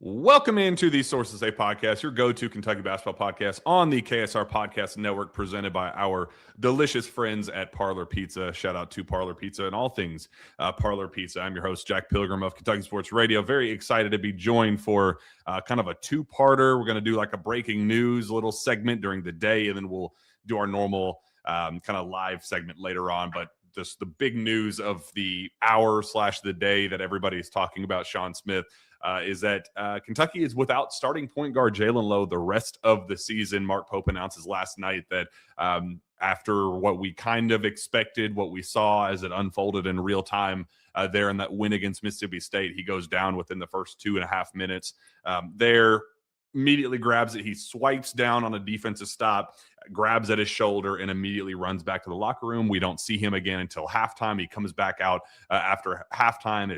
Welcome into the Sources Say podcast, your go-to Kentucky basketball podcast on the KSR Podcast Network, presented by our delicious friends at Parlor Pizza. Shout out to Parlor Pizza and all things Parlor Pizza. I'm your host, Jack Pilgrim of Kentucky Sports Radio. Very excited to be joined for kind of a two-parter. We're going to do like a breaking news little segment during the day, and then we'll do our normal kind of live segment later on. But just the big news of the hour / the day that everybody's talking about, Shawn Smith, is that Kentucky is without starting point guard Jaylen Low the rest of the season. Mark Pope announces last night that after what we kind of expected, what we saw as it unfolded in real time there in that win against Mississippi State, he goes down within the first 2.5 minutes. There immediately grabs it. He swipes down on a defensive stop, grabs at his shoulder, and immediately runs back to the locker room. We don't see him again until halftime. He comes back out after halftime.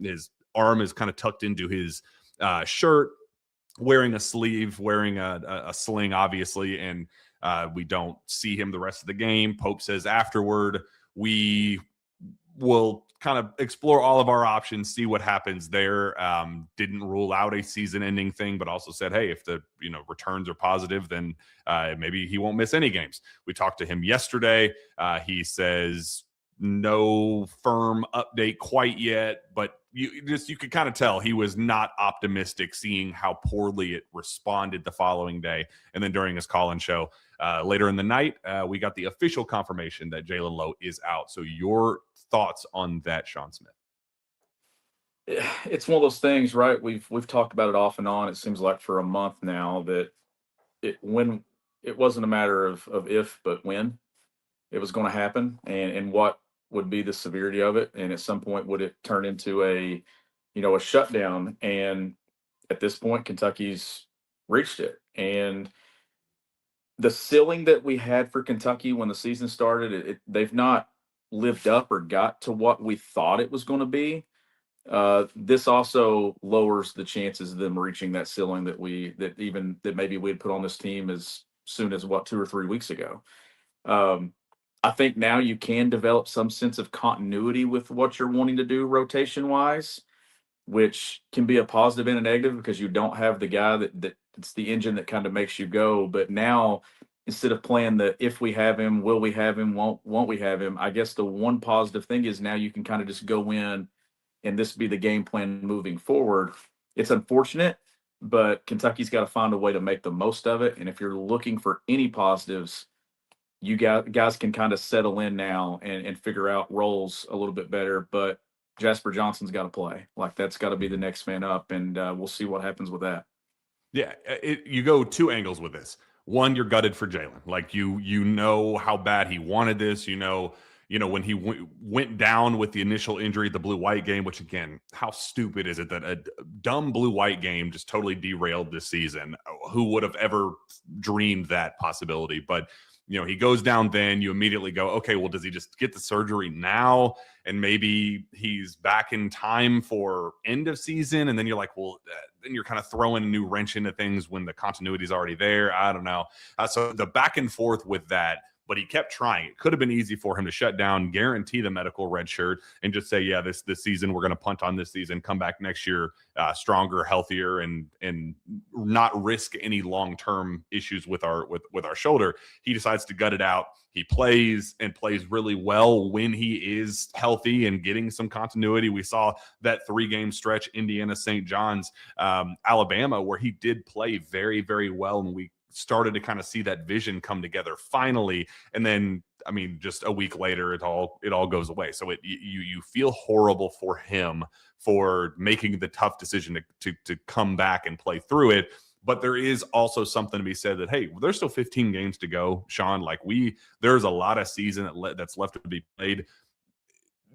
His arm is kind of tucked into his shirt, wearing a sleeve, wearing a sling, obviously, and we don't see him the rest of the game. Pope says afterward, we will kind of explore all of our options, see what happens there. Didn't rule out a season-ending thing, but also said, hey, if the returns are positive, then maybe he won't miss any games. We talked to him yesterday. He says no firm update quite yet, but you could kind of tell he was not optimistic, seeing how poorly it responded the following day. And then during his call-in show later in the night, we got the official confirmation that Jaylen Low is out. So your thoughts on that, Shawn Smith? It's one of those things, right? We've talked about it off and on. It seems like for a month now that when it wasn't a matter of if, but when it was going to happen, and what would be the severity of it, and at some point would it turn into a shutdown. And at this point, Kentucky's reached it, and the ceiling that we had for Kentucky when the season started, they've not lived up or got to what we thought it was going to be. This also lowers the chances of them reaching that ceiling that maybe we'd put on this team as soon as 2 or 3 weeks ago. I think now you can develop some sense of continuity with what you're wanting to do rotation wise, which can be a positive and a negative, because you don't have the guy that it's the engine that kind of makes you go. But now, instead of playing the if we have him, will we have him, won't we have him, I guess the one positive thing is now you can kind of just go in and this be the game plan moving forward. It's unfortunate, but Kentucky's got to find a way to make the most of it. And if you're looking for any positives, you guys can kind of settle in now and figure out roles a little bit better. But Jasper Johnson's got to play. Like, that's got to be the next man up, and we'll see what happens with that. Yeah, you go two angles with this. One, you're gutted for Jaylen. Like, you know how bad he wanted this. When he went down with the initial injury at the blue-white game, which, again, how stupid is it that a dumb blue-white game just totally derailed this season? Who would have ever dreamed that possibility? But he goes down, then you immediately go, okay, well, does he just get the surgery now? And maybe he's back in time for end of season. And then you're like, well, then you're kind of throwing a new wrench into things when the continuity is already there. I don't know. So the back and forth with that, but he kept trying. It could have been easy for him to shut down, guarantee the medical red shirt, and just say, yeah, this season, we're going to punt on this season, come back next year stronger, healthier, and not risk any long-term issues with our shoulder. He decides to gut it out. He plays really well when he is healthy and getting some continuity. We saw that 3-game stretch, Indiana, St. John's, Alabama, where he did play very, very well, and we started to kind of see that vision come together finally. And then, I mean, just a week later, it all goes away. So you feel horrible for him for making the tough decision to come back and play through it. But there is also something to be said that, hey, there's still 15 games to go, Shawn. Like, there's a lot of season that's left to be played.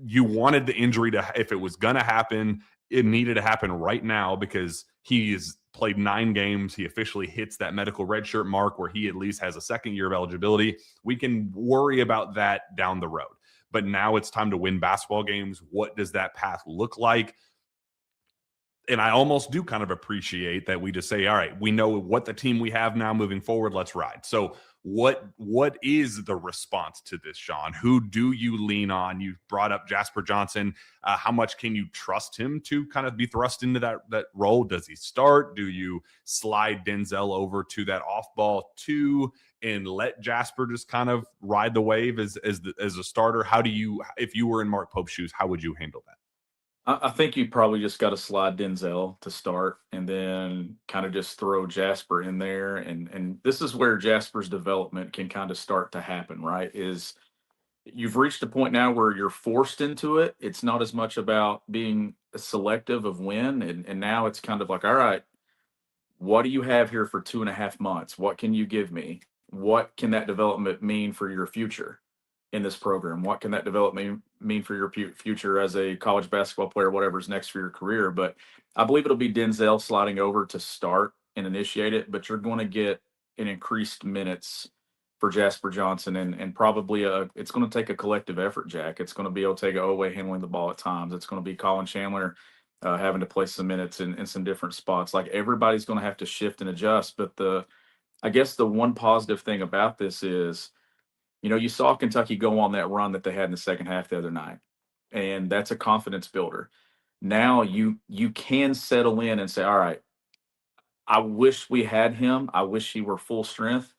You wanted the injury if it was going to happen, it needed to happen right now, because he's played 9 games. He officially hits that medical redshirt mark where he at least has a second year of eligibility. We can worry about that down the road. But now it's time to win basketball games. What does that path look like? and I almost do kind of appreciate that we just say, all right, we know what the team we have now moving forward. Let's ride. So what is the response to this, Shawn? Who do you lean on? You brought up Jasper Johnson. How much can you trust him to kind of be thrust into that role? Does he start? Do you slide Denzel over to that off ball too and let Jasper just kind of ride the wave as a starter? How do you, if you were in Mark Pope's shoes, how would you handle that? I think you probably just got to slide Denzel to start, and then kind of just throw Jasper in there. And this is where Jasper's development can kind of start to happen, right? Is you've reached a point now where you're forced into it. It's not as much about being selective of when, and now it's kind of like, all right, what do you have here for 2.5 months? What can you give me? What can that development mean for your future in this program? What can that development mean for your future as a college basketball player, whatever's next for your career? But I believe it'll be Denzel sliding over to start and initiate it, but you're going to get an increased minutes for Jasper Johnson, and probably it's going to take a collective effort, Jack. It's going to be Otega Owe handling the ball at times. It's going to be Colin Chandler having to play some minutes in some different spots. Like, everybody's going to have to shift and adjust. But I guess the one positive thing about this is, you saw Kentucky go on that run that they had in the second half the other night, and that's a confidence builder. Now you can settle in and say, all right, I wish we had him. I wish he were full strength,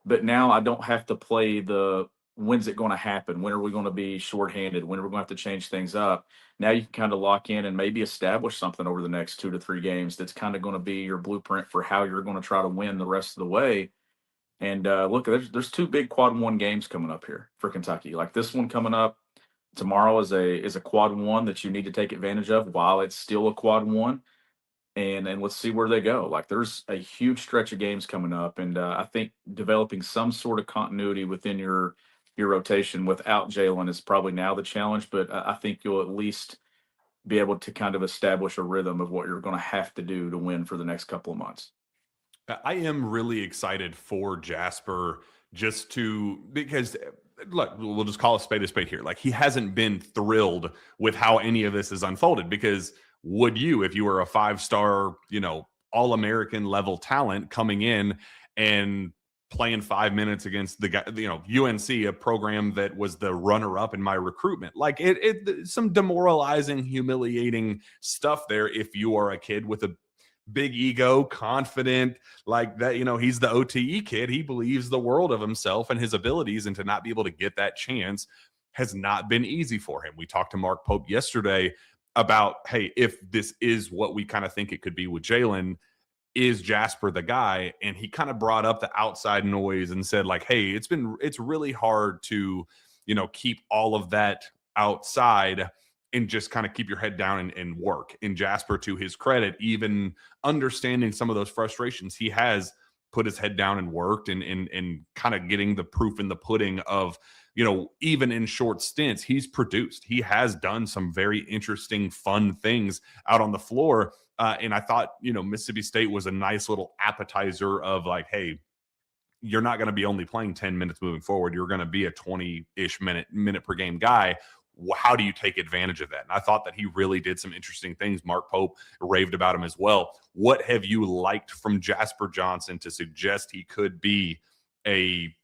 but now I don't have to play the when's it going to happen? When are we going to be shorthanded? When are we going to have to change things up? Now you can kind of lock in and maybe establish something over the next 2 to 3 games that's kind of going to be your blueprint for how you're going to try to win the rest of the way. And look, there's 2 big quad one games coming up here for Kentucky. Like, this one coming up tomorrow is a quad one that you need to take advantage of while it's still a quad one. And let's see where they go. Like, there's a huge stretch of games coming up, and I think developing some sort of continuity within your rotation without Jaylen is probably now the challenge. But I think you'll at least be able to kind of establish a rhythm of what you're going to have to do to win for the next couple of months. I am really excited for Jasper because look, we'll just call a spade here. Like, he hasn't been thrilled with how any of this is unfolded, because would you, if you were a 5-star, all-American level talent coming in and playing 5 minutes against the guy, UNC, a program that was the runner-up in my recruitment, like some demoralizing, humiliating stuff there if you are a kid with a big ego, confident, like that, he's the OTE kid. He believes the world of himself and his abilities, and to not be able to get that chance has not been easy for him. We talked to Mark Pope yesterday about, hey, if this is what we kind of think it could be with Jaylen, is Jasper the guy? And he kind of brought up the outside noise and said, like, hey, it's really hard to, keep all of that outside and just kind of keep your head down and work. And Jasper, to his credit, even understanding some of those frustrations, he has put his head down and worked, and kind of getting the proof in the pudding of, even in short stints, he's produced. He has done some very interesting, fun things out on the floor. And I thought, Mississippi State was a nice little appetizer of, like, hey, you're not going to be only playing 10 minutes moving forward. You're going to be a 20-ish minute per game guy. How do you take advantage of that? And I thought that he really did some interesting things. Mark Pope raved about him as well. What have you liked from Jasper Johnson to suggest he could be a,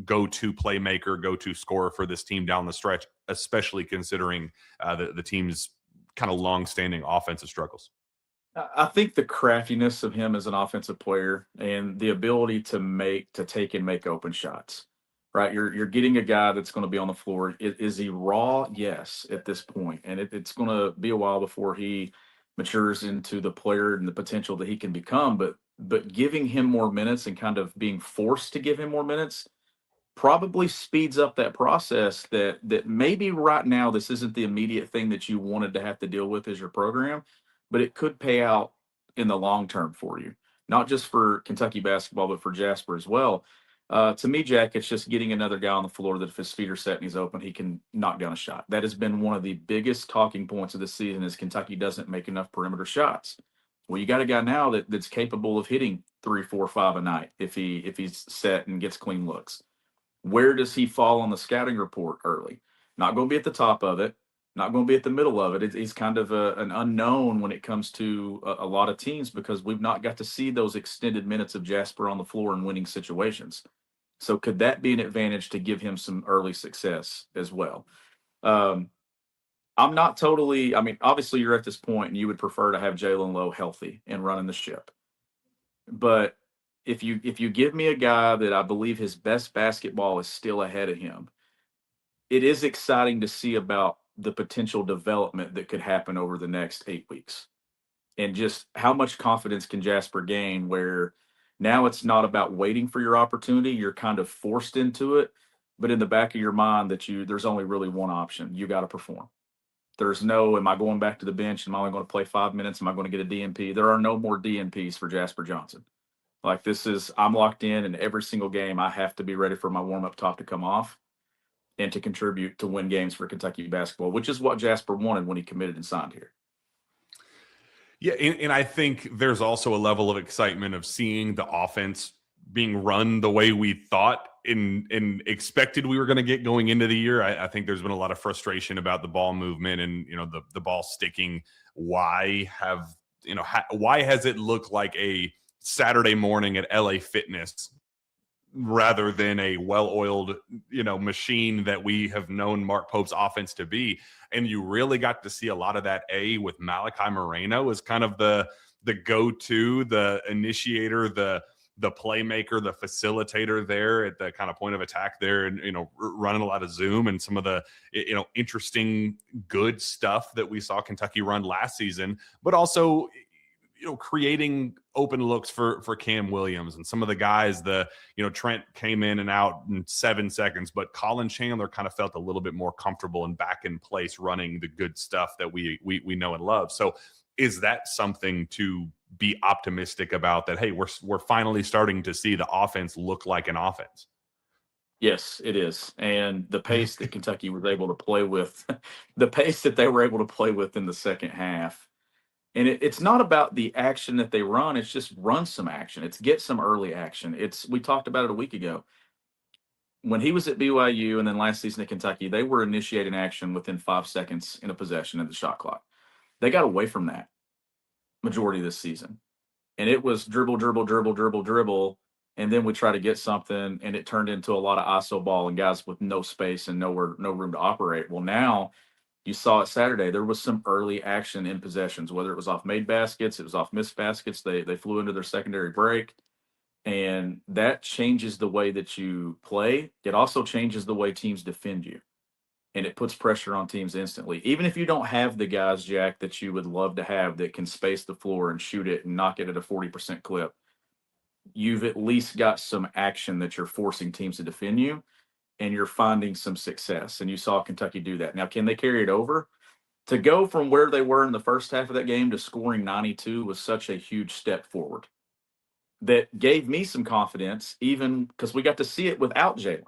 go-to playmaker, go-to scorer for this team down the stretch, especially considering the team's kind of long-standing offensive struggles? I think the craftiness of him as an offensive player and the ability to take and make open shots, right? You're getting a guy that's going to be on the floor. Is he raw? Yes, at this point, and it's going to be a while before he matures into the player and the potential that he can become. But giving him more minutes and kind of being forced to give him more minutes probably speeds up that process. That maybe right now this isn't the immediate thing that you wanted to have to deal with as your program, but it could pay out in the long term for you, not just for Kentucky basketball, but for Jasper as well. To me, Jack, it's just getting another guy on the floor that if his feet are set and he's open, he can knock down a shot. That has been one of the biggest talking points of the season, is Kentucky doesn't make enough perimeter shots. Well, you got a guy now that's capable of hitting 3, 4, 5 a night if he's set and gets clean looks. Where does he fall on the scouting report early? Not going to be at the top of it, not going to be at the middle of it. He's kind of an unknown when it comes to a lot of teams because we've not got to see those extended minutes of Jasper on the floor in winning situations. So could that be an advantage to give him some early success as well? Um, I'm not totally. I mean, obviously, you're at this point and you would prefer to have Jaylen Low healthy and running the ship. But if you give me a guy that I believe his best basketball is still ahead of him, it is exciting to see about the potential development that could happen over the next 8 weeks, and just how much confidence can Jasper gain. Where now it's not about waiting for your opportunity; you're kind of forced into it. But in the back of your mind, there's only really one option: you got to perform. There's no, am I going back to the bench? Am I only going to play 5 minutes? Am I going to get a DNP? There are no more DNPs for Jasper Johnson. Like I'm locked in, and every single game I have to be ready for my warm up top to come off and to contribute to win games for Kentucky basketball, which is what Jasper wanted when he committed and signed here. Yeah, and I think there's also a level of excitement of seeing the offense being run the way we thought and expected we were going to get going into the year. I think there's been a lot of frustration about the ball movement and the ball sticking. Why has it looked like a Saturday morning at LA Fitness rather than a well-oiled machine that we have known Mark Pope's offense to be? And you really got to see a lot of that with Malachi Moreno as kind of the go-to, the initiator, the playmaker, the facilitator there at the kind of point of attack there, and running a lot of zoom and some of the interesting good stuff that we saw Kentucky run last season, but also creating open looks for Cam Williams and some of the guys. Trent came in and out in 7 seconds, but Colin Chandler kind of felt a little bit more comfortable and back in place running the good stuff that we know and love. So is that something to be optimistic about, that, hey, we're finally starting to see the offense look like an offense? Yes, it is. And the pace that Kentucky was able to play with, the pace that they were able to play with in the second half. And it's not about the action that they run. It's just run some action. It's get some early action. We talked about it a week ago. When he was at BYU and then last season at Kentucky, they were initiating action within 5 seconds in a possession of the shot clock. They got away from that majority of this season. And it was dribble, dribble, dribble, dribble, dribble. And then we try to get something, and it turned into a lot of ISO ball and guys with no space and no room to operate. Well, now you saw it Saturday. There was some early action in possessions, whether it was off made baskets, it was off missed baskets. They flew into their secondary break, and that changes the way that you play. It also changes the way teams defend you, and it puts pressure on teams instantly. Even if you don't have the guys, Jack, that you would love to have that can space the floor and shoot it and knock it at a 40% clip, you've at least got some action that you're forcing teams to defend you, and you're finding some success. And you saw Kentucky do that. Now, can they carry it over? To go from where they were in the first half of that game to scoring 92 was such a huge step forward that gave me some confidence, even because we got to see it without Jaylen.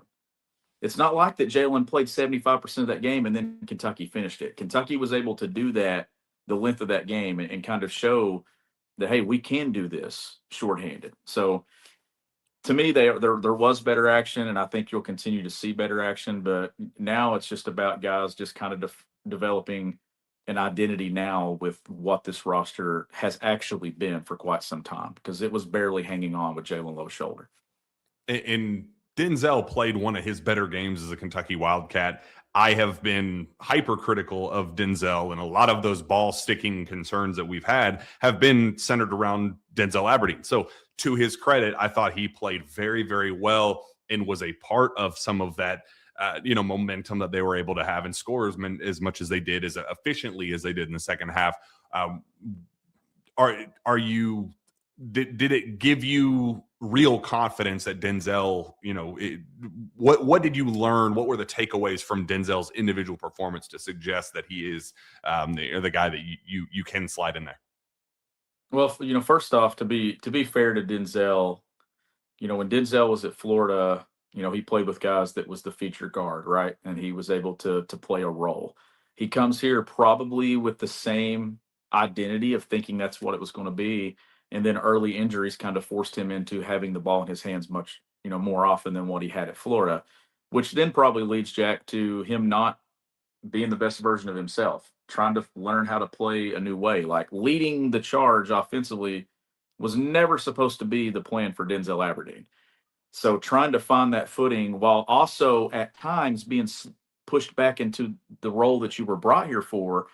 It's not like that Jaylen played 75% of that game and then Kentucky finished it. Kentucky was able to do that the length of that game and kind of show that, hey, we can do this shorthanded. So to me, there was better action, and I think you'll continue to see better action. But now it's just about guys just kind of developing an identity now with what this roster has actually been for quite some time, because it was barely hanging on with Jaylen Low's shoulder. And Denzel played one of his better games as a Kentucky Wildcat. I have been hypercritical of Denzel, and a lot of those ball sticking concerns that we've had have been centered around Denzel Aberdeen. So to his credit, I thought he played very, very well and was a part of some of that momentum that they were able to have and score as much as they did, as efficiently as they did in the second half. Did it give you real confidence that Denzel, what did you learn? What were the takeaways from Denzel's individual performance to suggest that he is the guy that you can slide in there? Well, first off, to be fair to Denzel, when Denzel was at Florida, he played with guys that was the feature guard, right? And he was able to play a role. He comes here probably with the same identity of thinking that's what it was going to be. And then early injuries kind of forced him into having the ball in his hands much, more often than what he had at Florida, which then probably leads Jack to him not being the best version of himself, trying to learn how to play a new way. Like leading the charge offensively was never supposed to be the plan for Denzel Aberdeen. So trying to find that footing while also at times being pushed back into the role that you were brought here for,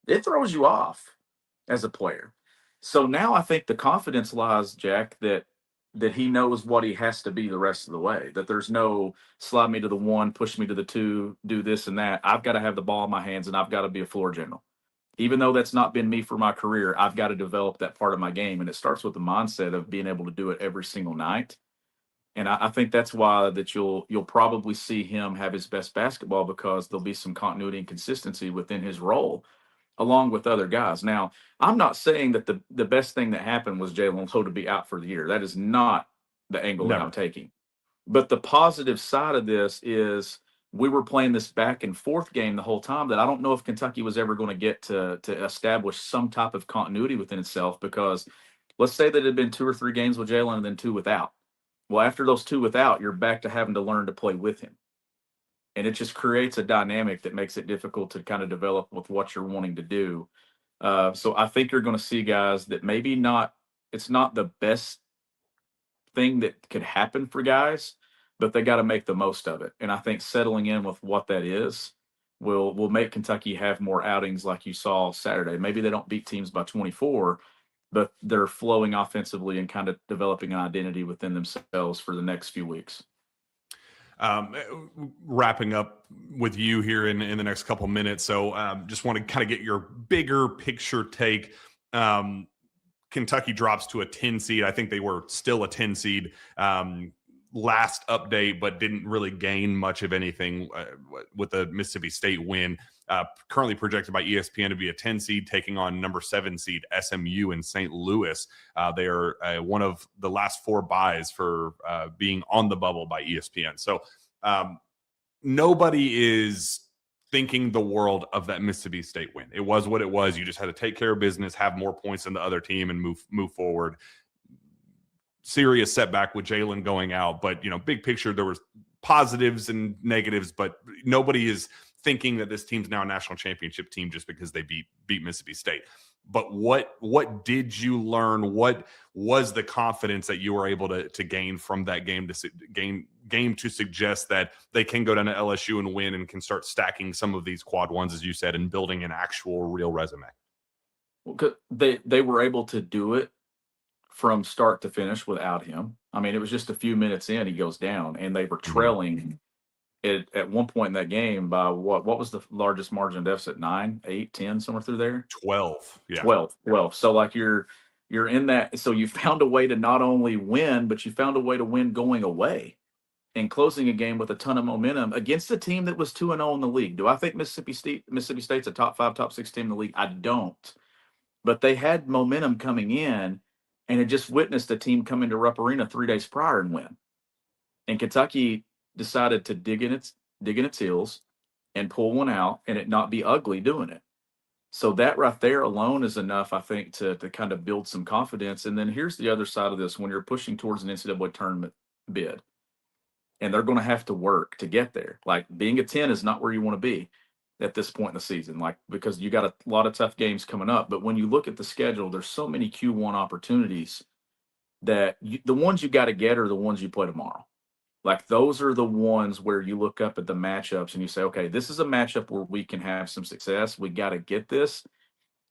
it throws you off as a player. So now I think the confidence lies, Jack, that he knows what he has to be the rest of the way. That there's no slide me to the one, push me to the two, do this and that. I've got to have the ball in my hands and I've got to be a floor general. Even though that's not been me for my career, I've got to develop that part of my game. And it starts with the mindset of being able to do it every single night. And I think that's why that you'll probably see him have his best basketball, because there'll be some continuity and consistency within his role along with other guys. Now, I'm not saying that the best thing that happened was Jaylen Lowe to be out for the year. That is not the angle that Never. I'm taking. But the positive side of this is we were playing this back and forth game the whole time that I don't know if Kentucky was ever going to get to establish some type of continuity within itself, because let's say that it had been 2 or 3 games with Jaylen and then 2 without. Well, after those 2 without, you're back to having to learn to play with him. And it just creates a dynamic that makes it difficult to kind of develop with what you're wanting to do. So I think you're going to see guys that maybe not, it's not the best thing that could happen for guys, but they got to make the most of it. And I think settling in with what that is will make Kentucky have more outings like you saw Saturday. Maybe they don't beat teams by 24, but they're flowing offensively and kind of developing an identity within themselves for the next few weeks. Wrapping up with you here in the next couple minutes. So just want to kind of get your bigger picture take. Kentucky drops to a 10 seed. I think they were still a 10 seed last update, but didn't really gain much of anything with the Mississippi State win. Currently projected by ESPN to be a 10 seed, taking on number 7 seed SMU in St. Louis. They are one of the last 4 buys for being on the bubble by ESPN. So nobody is thinking the world of that Mississippi State win. It was what it was. You just had to take care of business, have more points than the other team, and move forward. Serious setback with Jaylen going out, but big picture, there was positives and negatives, but nobody is thinking that this team's now a national championship team just because they beat Mississippi State. But what did you learn? What was the confidence that you were able to gain from that game to suggest that they can go down to LSU and win and can start stacking some of these quad ones, as you said, and building an actual real resume? Well, they were able to do it from start to finish without him. I mean, it was just a few minutes in, he goes down, and they were trailing at one point in that game by what was the largest margin of deficit? 9, 8, 10, somewhere through there? 12. Yeah. 12. So like you're in that. So you found a way to not only win, but you found a way to win going away and closing a game with a ton of momentum against a team that was 2-0 in the league. Do I think Mississippi State's a top 5, top 6 team in the league? I don't. But they had momentum coming in and had just witnessed a team come into Rupp Arena 3 days prior and win. And Kentucky decided to dig in its heels and pull one out and it not be ugly doing it. So that right there alone is enough, I think, to kind of build some confidence. And then here's the other side of this: when you're pushing towards an NCAA tournament bid, and they're going to have to work to get there. Like being a 10 is not where you want to be at this point in the season, like because you got a lot of tough games coming up. But when you look at the schedule, there's so many Q1 opportunities that the ones you got to get are the ones you play tomorrow. Like those are the ones where you look up at the matchups and you say, okay, this is a matchup where we can have some success. We got to get this.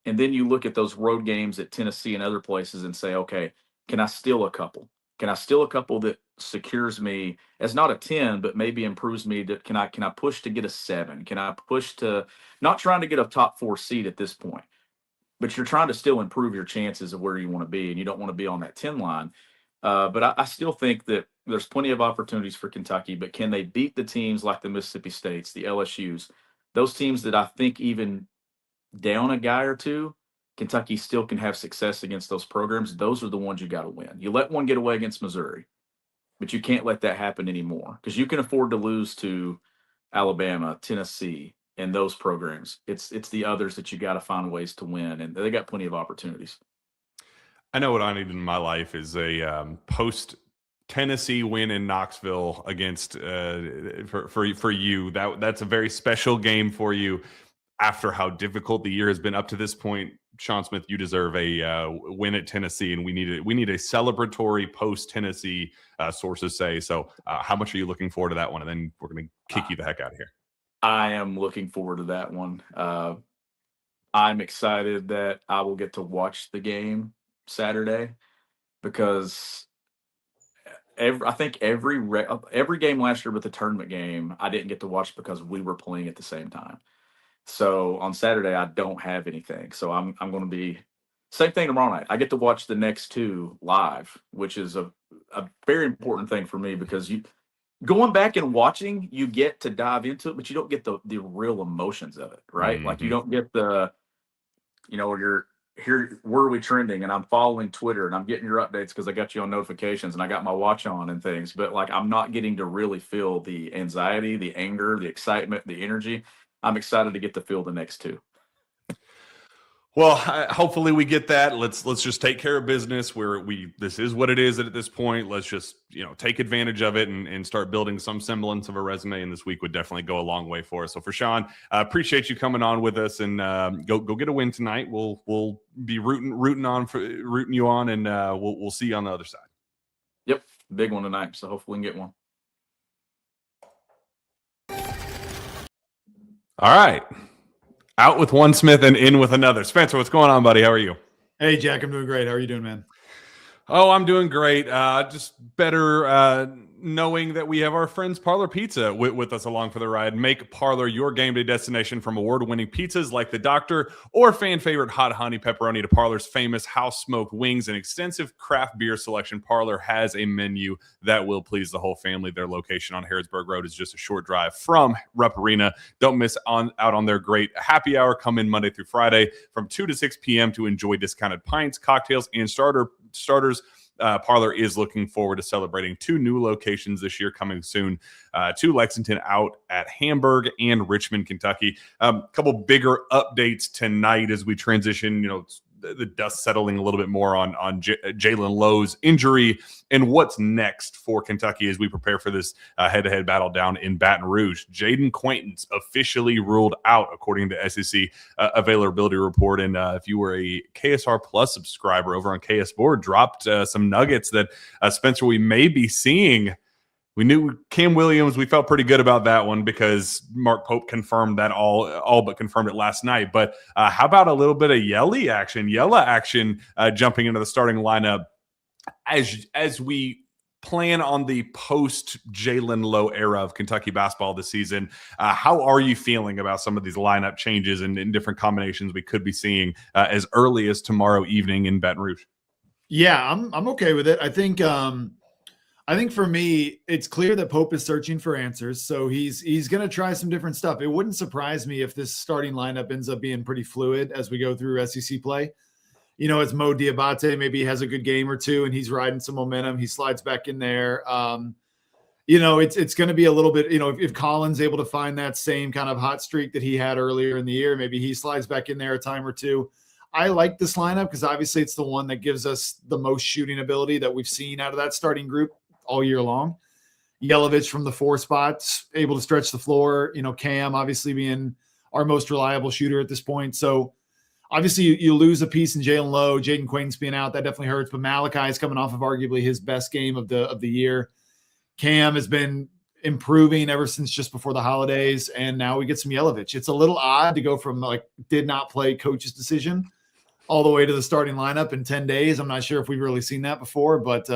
And then you look at those road games at Tennessee and other places and say, okay, can I steal a couple? Can I steal a couple that secures me as not a 10, but maybe improves me? Can I push to get a 7? Can I push to not trying to get a top 4 seed at this point, but you're trying to still improve your chances of where you want to be, and you don't want to be on that 10 line. But I still think that there's plenty of opportunities for Kentucky, but can they beat the teams like the Mississippi States, the LSUs, those teams that I think even down a guy or two, Kentucky still can have success against those programs? Those are the ones you got to win. You let one get away against Missouri, but you can't let that happen anymore because you can afford to lose to Alabama, Tennessee, and those programs. It's the others that you got to find ways to win, and they got plenty of opportunities. I know what I need in my life is a post Tennessee win in Knoxville against for you. That's a very special game for you after how difficult the year has been up to this point. Shawn Smith, you deserve a win at Tennessee, and we need a celebratory post Tennessee, sources say. So how much are you looking forward to that one? And then we're going to kick you the heck out of here. I am looking forward to that one. I'm excited that I will get to watch the game Saturday, because I think every game last year, but the tournament game, I didn't get to watch because we were playing at the same time. So on Saturday, I don't have anything. So I'm going to be same thing tomorrow night. I get to watch the next two live, which is a very important thing for me, because going back and watching, you get to dive into it, but you don't get the real emotions of it, right? Mm-hmm. Like you don't get the, you're here, where are we trending? And I'm following Twitter and I'm getting your updates because I got you on notifications and I got my watch on and things. But like, I'm not getting to really feel the anxiety, the anger, the excitement, the energy. I'm excited to get to feel the next two. Well, hopefully we get that. Let's just take care of business. This is what it is at this point. Let's just take advantage of it and start building some semblance of a resume. And this week would definitely go a long way for us. So for Shawn, appreciate you coming on with us, and go get a win tonight. We'll be rooting you on, and we'll see you on the other side. Yep, big one tonight. So hopefully we can get one. All right. Out with one Smith and in with another. Spencer, what's going on, buddy? How are you? Hey, Jack, I'm doing great. How are you doing, man? Oh, I'm doing great. Just better knowing that we have our friends Parlor Pizza with us along for the ride. Make Parlor your game day destination, from award-winning pizzas like the Doctor or fan favorite hot honey pepperoni to Parlor's famous house smoked wings and extensive craft beer selection. Parlor has a menu that will please the whole family. Their location on Harrodsburg Road is just a short drive from Rupp Arena. Don't miss out on their great happy hour. Come in Monday through Friday from 2 to 6 p.m. to enjoy discounted pints, cocktails, and starters. Parlor is looking forward to celebrating 2 new locations this year coming soon, to Lexington out at Hamburg and Richmond, Kentucky. A couple bigger updates tonight as we transition, the dust settling a little bit more on Jaylen Low's injury and what's next for Kentucky as we prepare for this head-to-head battle down in Baton Rouge. Jaden Quaintance officially ruled out, according to SEC availability report. And if you were a KSR Plus subscriber over on KS Board, dropped some nuggets that, Spencer, we may be seeing. We knew Cam Williams. We felt pretty good about that one because Mark Pope confirmed that all but confirmed it last night. But how about a little bit of Yella action jumping into the starting lineup as we plan on the post Jaylen Low era of Kentucky basketball this season? How are you feeling about some of these lineup changes and different combinations we could be seeing as early as tomorrow evening in Baton Rouge? Yeah, I'm okay with it. I think for me, it's clear that Pope is searching for answers. So he's going to try some different stuff. It wouldn't surprise me if this starting lineup ends up being pretty fluid as we go through SEC play. It's Mo Diabate. Maybe he has a good game or two and he's riding some momentum. He slides back in there. It's going to be a little bit, if Colin's able to find that same kind of hot streak that he had earlier in the year, maybe he slides back in there a time or two. I like this lineup because obviously it's the one that gives us the most shooting ability that we've seen out of that starting group all year long. Yelovich from the 4 spots, able to stretch the floor. Cam obviously being our most reliable shooter at this point. So obviously you lose a piece in Jaylen Low, Jaden Quaintance being out, that definitely hurts. But Malachi is coming off of arguably his best game of the year. Cam has been improving ever since just before the holidays, and now we get some Yelovich. It's a little odd to go from did not play coach's decision all the way to the starting lineup in 10 days. I'm not sure if we've really seen that before, but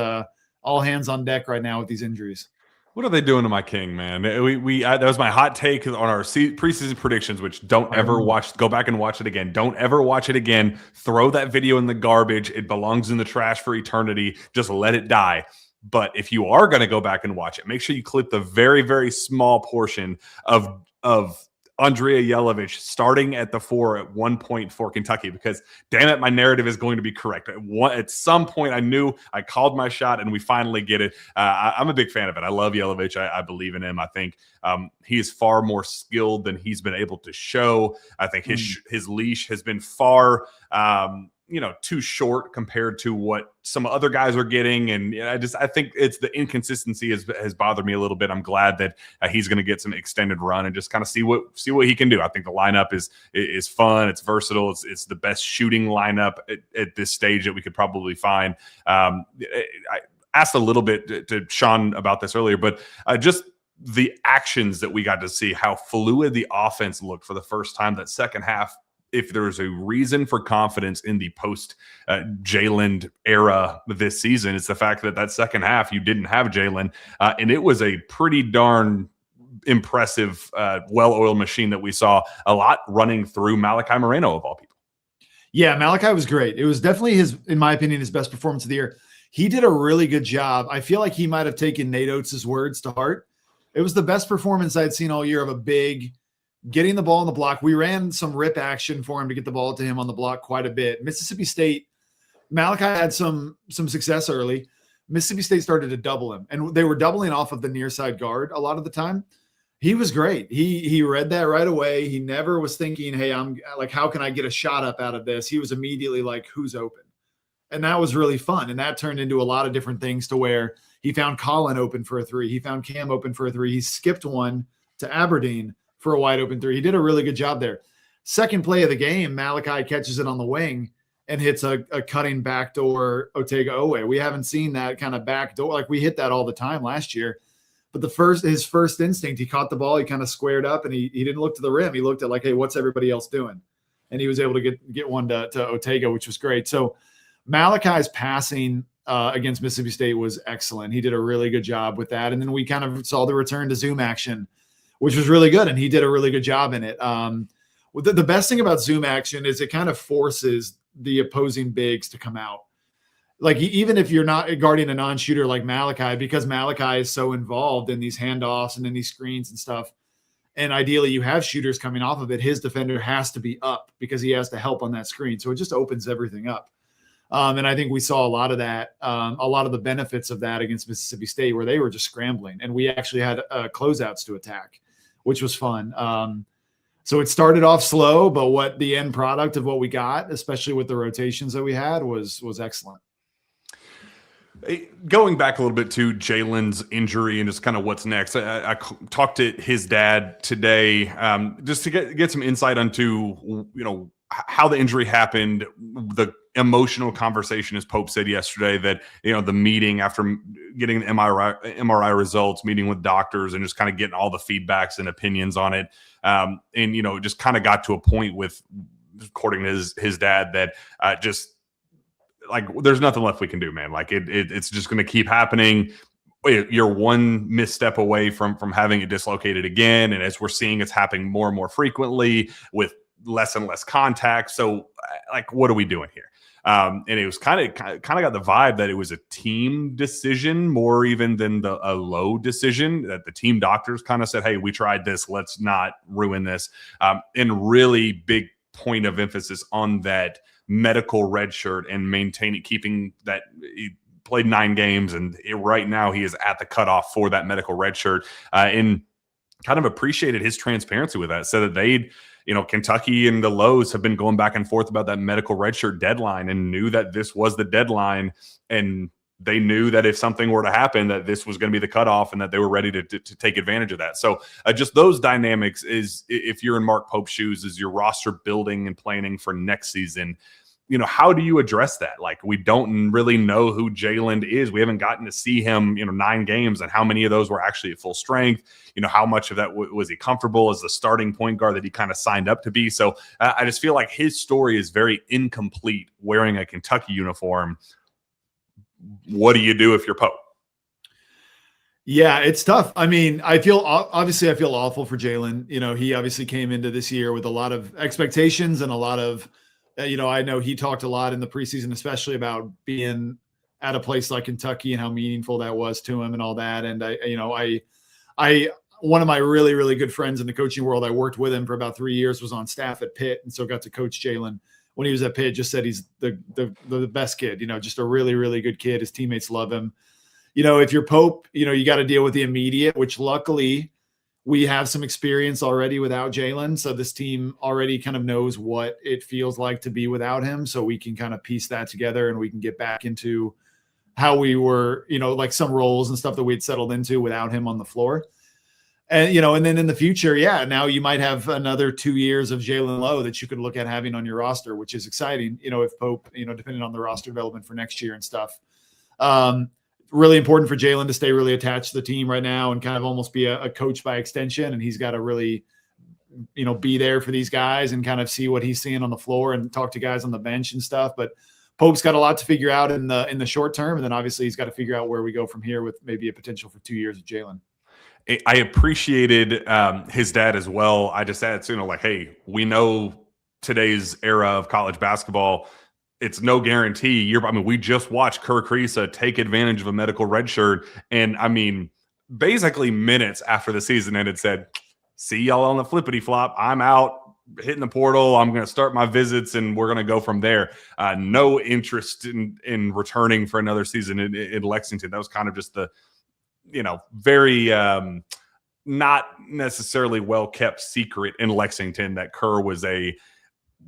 all hands on deck right now with these injuries. What are they doing to my king, man? That was my hot take on our preseason predictions, which don't ever watch. Go back and watch it again. Don't ever watch it again. Throw that video in the garbage. It belongs in the trash for eternity. Just let it die. But if you are going to go back and watch it, make sure you clip the very, very small portion of Andrea Yelovich starting at the 4 at one point for Kentucky, because damn it, my narrative is going to be correct. At some point, I knew I called my shot and we finally get it. I'm a big fan of it. I love Yelovich. I believe in him. I think he is far more skilled than he's been able to show. I think his leash has been far too short compared to what some other guys are getting. And I think it's the inconsistency has bothered me a little bit. I'm glad that he's going to get some extended run and just kind of see what he can do. I think the lineup is fun. It's versatile. It's the best shooting lineup at this stage that we could probably find. I asked a little bit to Shawn about this earlier, but just the actions that we got to see, how fluid the offense looked for the first time that second half. If there's a reason for confidence in the post Jaylen era this season, it's the fact that second half you didn't have Jaylen, and it was a pretty darn impressive, well-oiled machine that we saw a lot running through Malachi Moreno of all people. Yeah, Malachi was great. It was definitely in my opinion, his best performance of the year. He did a really good job. I feel like he might have taken Nate Oates' words to heart. It was the best performance I'd seen all year of a big getting the ball on the block. We ran some rip action for him to get the ball to him on the block quite a bit. Mississippi State, Malachi had some success early. Mississippi State started to double him, and they were doubling off of the near side guard a lot of the time. He was great. He read that right away. He never was thinking, hey, I'm like, how can I get a shot up out of this? He was immediately like, who's open? And that was really fun. And that turned into a lot of different things to where he found Colin open for a three. He found Cam open for a three. He skipped one to Aberdeen for a wide open three. He did a really good job there. Second play of the game, Malachi catches it on the wing and hits a cutting backdoor Otega Owe. We haven't seen that kind of backdoor. Like we hit that all the time last year. But his first instinct, he caught the ball, he kind of squared up and he didn't look to the rim. He looked at like, hey, what's everybody else doing? And he was able to get one to Otega, which was great. So Malachi's passing against Mississippi State was excellent. He did a really good job with that. And then we kind of saw the return to zoom action, which was really good. And he did a really good job in it. The best thing about zoom action is it kind of forces the opposing bigs to come out. Like even if you're not guarding a non-shooter like Malachi, because Malachi is so involved in these handoffs and in these screens and stuff, and ideally you have shooters coming off of it, his defender has to be up because he has to help on that screen. So it just opens everything up. And I think we saw a lot of that, a lot of the benefits of that against Mississippi State where they were just scrambling. And we actually had closeouts to attack, which was fun. So it started off slow, but what the end product of what we got, especially with the rotations that we had, was excellent. Going back a little bit to Jaylen's injury and just kind of what's next, I talked to his dad today just to get some insight onto, how the injury happened, the emotional conversation, as Pope said yesterday, that, the meeting after getting the MRI results, meeting with doctors and just kind of getting all the feedbacks and opinions on it. And, just kind of got to a point with, according to his dad, that just like, there's nothing left we can do, man. Like it's just going to keep happening. You're one misstep away from having it dislocated again. And as we're seeing, it's happening more and more frequently with less and less contact. So like, what are we doing here? And it was kind of got the vibe that it was a team decision more even than a Lowe decision, that the team doctors kind of said, hey, we tried this, let's not ruin this. And really big point of emphasis on that medical red shirt and keeping that. He played 9 games and right now he is at the cutoff for that medical red shirt, and kind of appreciated his transparency with that. Said that Kentucky and the Lows have been going back and forth about that medical redshirt deadline and knew that this was the deadline. And they knew that if something were to happen, that this was going to be the cutoff and that they were ready to take advantage of that. So just those dynamics is, if you're in Mark Pope's shoes, is your roster building and planning for next season. How do you address that? Like, we don't really know who Jaylen is. We haven't gotten to see him, 9 games, and how many of those were actually at full strength. How much of that was he comfortable as the starting point guard that he kind of signed up to be? So I just feel like his story is very incomplete wearing a Kentucky uniform. What do you do if you're Pope? Yeah, it's tough. I mean, I feel awful for Jaylen. He obviously came into this year with a lot of expectations and a lot of, I know he talked a lot in the preseason, especially about being at a place like Kentucky and how meaningful that was to him and all that. And I one of my really, really good friends in the coaching world, I worked with him for about 3 years, was on staff at Pitt. And so got to coach Jaylen when he was at Pitt, just said he's the best kid, just a really, really good kid. His teammates love him. If you're Pope, you got to deal with the immediate, which luckily we have some experience already without Jaylen. So this team already kind of knows what it feels like to be without him. So we can kind of piece that together and we can get back into how we were, like some roles and stuff that we'd settled into without him on the floor. And, and then in the future, now you might have another 2 years of Jaylen Low that you could look at having on your roster, which is exciting, if Pope, depending on the roster development for next year and stuff. Really important for Jaylen to stay really attached to the team right now and kind of almost be a coach by extension. And he's got to really, be there for these guys and kind of see what he's seeing on the floor and talk to guys on the bench and stuff. But Pope's got a lot to figure out in the short term. And then obviously he's got to figure out where we go from here with maybe a potential for 2 years of Jaylen. I appreciated his dad as well. I just said, hey, we know today's era of college basketball, it's no guarantee. We just watched Kerr Kriisa take advantage of a medical red shirt. And basically minutes after the season ended said, see y'all on the flippity flop. I'm out hitting the portal. I'm going to start my visits and we're going to go from there. No interest in returning for another season in Lexington. That was kind of just the, very not necessarily well-kept secret in Lexington that Kerr was a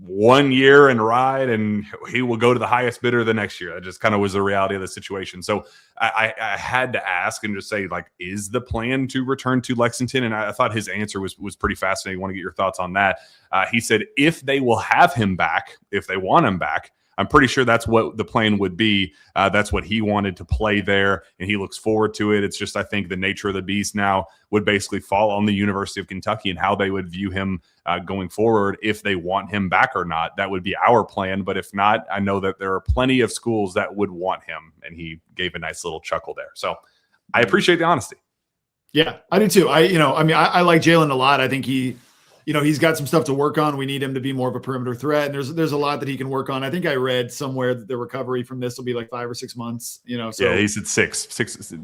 1 year and ride and he will go to the highest bidder the next year. That just kind of was the reality of the situation. So I had to ask and just say, is the plan to return to Lexington? And I thought his answer was pretty fascinating. I want to get your thoughts on that. He said, if they will have him back, if they want him back, I'm pretty sure that's what the plan would be. That's what he wanted to play there, and he looks forward to it. It's just, I think the nature of the beast now would basically fall on the University of Kentucky and how they would view him going forward, if they want him back or not. That would be our plan, but if not, I know that there are plenty of schools that would want him, and he gave a nice little chuckle there. So I appreciate the honesty. Yeah, I do too. I like Jaylen a lot. I think he's got some stuff to work on. We need him to be more of a perimeter threat. And there's a lot that he can work on. I think I read somewhere that the recovery from this will be like 5 or 6 months, So yeah, he said six.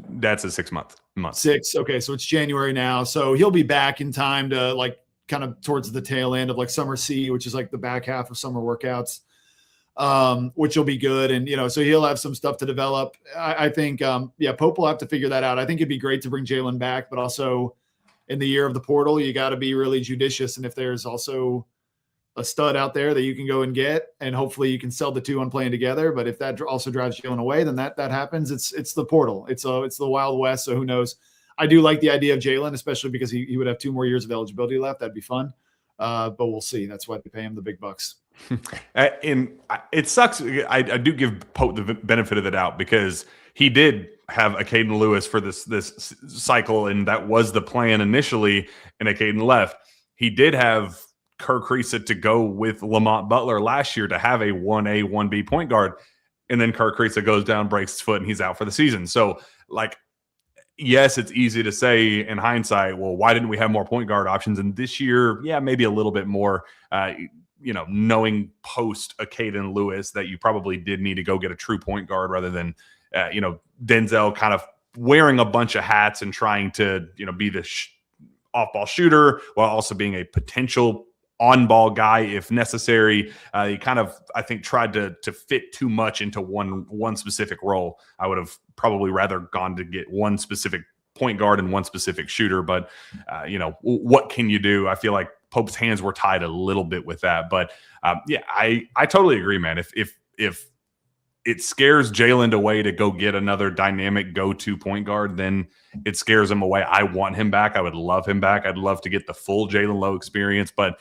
That's a 6 month. 6. Okay. So it's January now. So he'll be back in time to kind of towards the tail end of summer C, which is the back half of summer workouts, which will be good. And, so he'll have some stuff to develop. I think, Pope will have to figure that out. I think it'd be great to bring Jaylen back, but also in the year of the portal, you got to be really judicious. And if there's also a stud out there that you can go and get, and hopefully you can sell the two on playing together. But if that also drives Jaylen away, then that happens. It's the portal. It's the Wild West. So who knows? I do like the idea of Jaylen, especially because he would have 2 more years of eligibility left. That'd be fun. But we'll see. That's why they pay him the big bucks. And it sucks. I do give Pope the benefit of the doubt because he did have a Caden Lewis for this cycle, and that was the plan initially, and a Caden left. He did have Kerr Kriisa to go with Lamont Butler last year to have a 1A, 1B point guard, and then Kerr Kriisa goes down, breaks his foot, and he's out for the season. So, yes, it's easy to say in hindsight, well, why didn't we have more point guard options? And this year, maybe a little bit more, knowing post a Caden Lewis that you probably did need to go get a true point guard rather than, Denzel kind of wearing a bunch of hats and trying to, be the off-ball shooter while also being a potential on-ball guy if necessary. He kind of, I think, tried to fit too much into one specific role. I would have probably rather gone to get one specific point guard and one specific shooter. But, what can you do? I feel like Pope's hands were tied a little bit with that. But, I totally agree, man. If it scares Jaylen away to go get another dynamic go-to point guard, then it scares him away. I want him back. I would love him back. I'd love to get the full Jaylen Low experience, but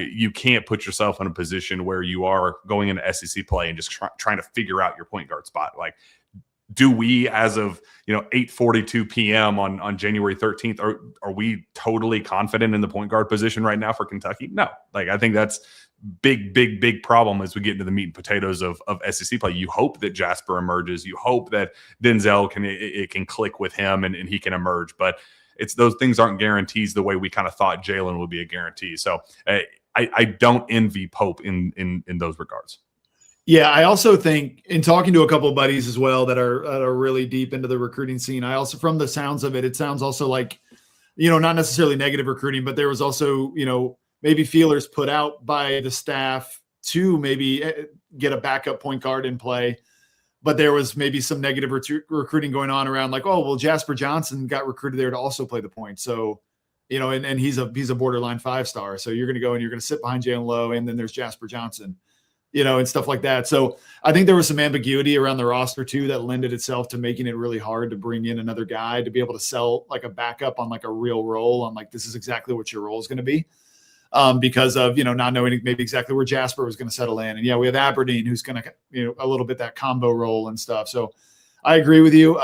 you can't put yourself in a position where you are going into SEC play and just trying to figure out your point guard spot. Do we, as of 8:42 p.m. on January 13th, are we totally confident in the point guard position right now for Kentucky? No. I think that's big problem as we get into the meat and potatoes of SEC play. You hope that Jasper emerges. You hope that Denzel can click with him and he can emerge. But those things aren't guarantees the way we kind of thought Jaylen would be a guarantee. So I don't envy Pope in those regards. Yeah, I also think, in talking to a couple of buddies as well that are really deep into the recruiting scene, I also, from the sounds of it sounds also like, not necessarily negative recruiting, but there was also, maybe feelers put out by the staff to maybe get a backup point guard in play. But there was maybe some negative recruiting going on around Jasper Johnson got recruited there to also play the point. So and he's a borderline 5-star. So you're going to go and you're going to sit behind Jaylen Lowe, and then there's Jasper Johnson, and stuff like that. So I think there was some ambiguity around the roster too that lended itself to making it really hard to bring in another guy to be able to sell like a backup on like a real role on like, this is exactly what your role is going to be. Because of, not knowing maybe exactly where Jasper was going to settle in. And we have Aberdeen, who's going to, a little bit that combo role and stuff. So I agree with you.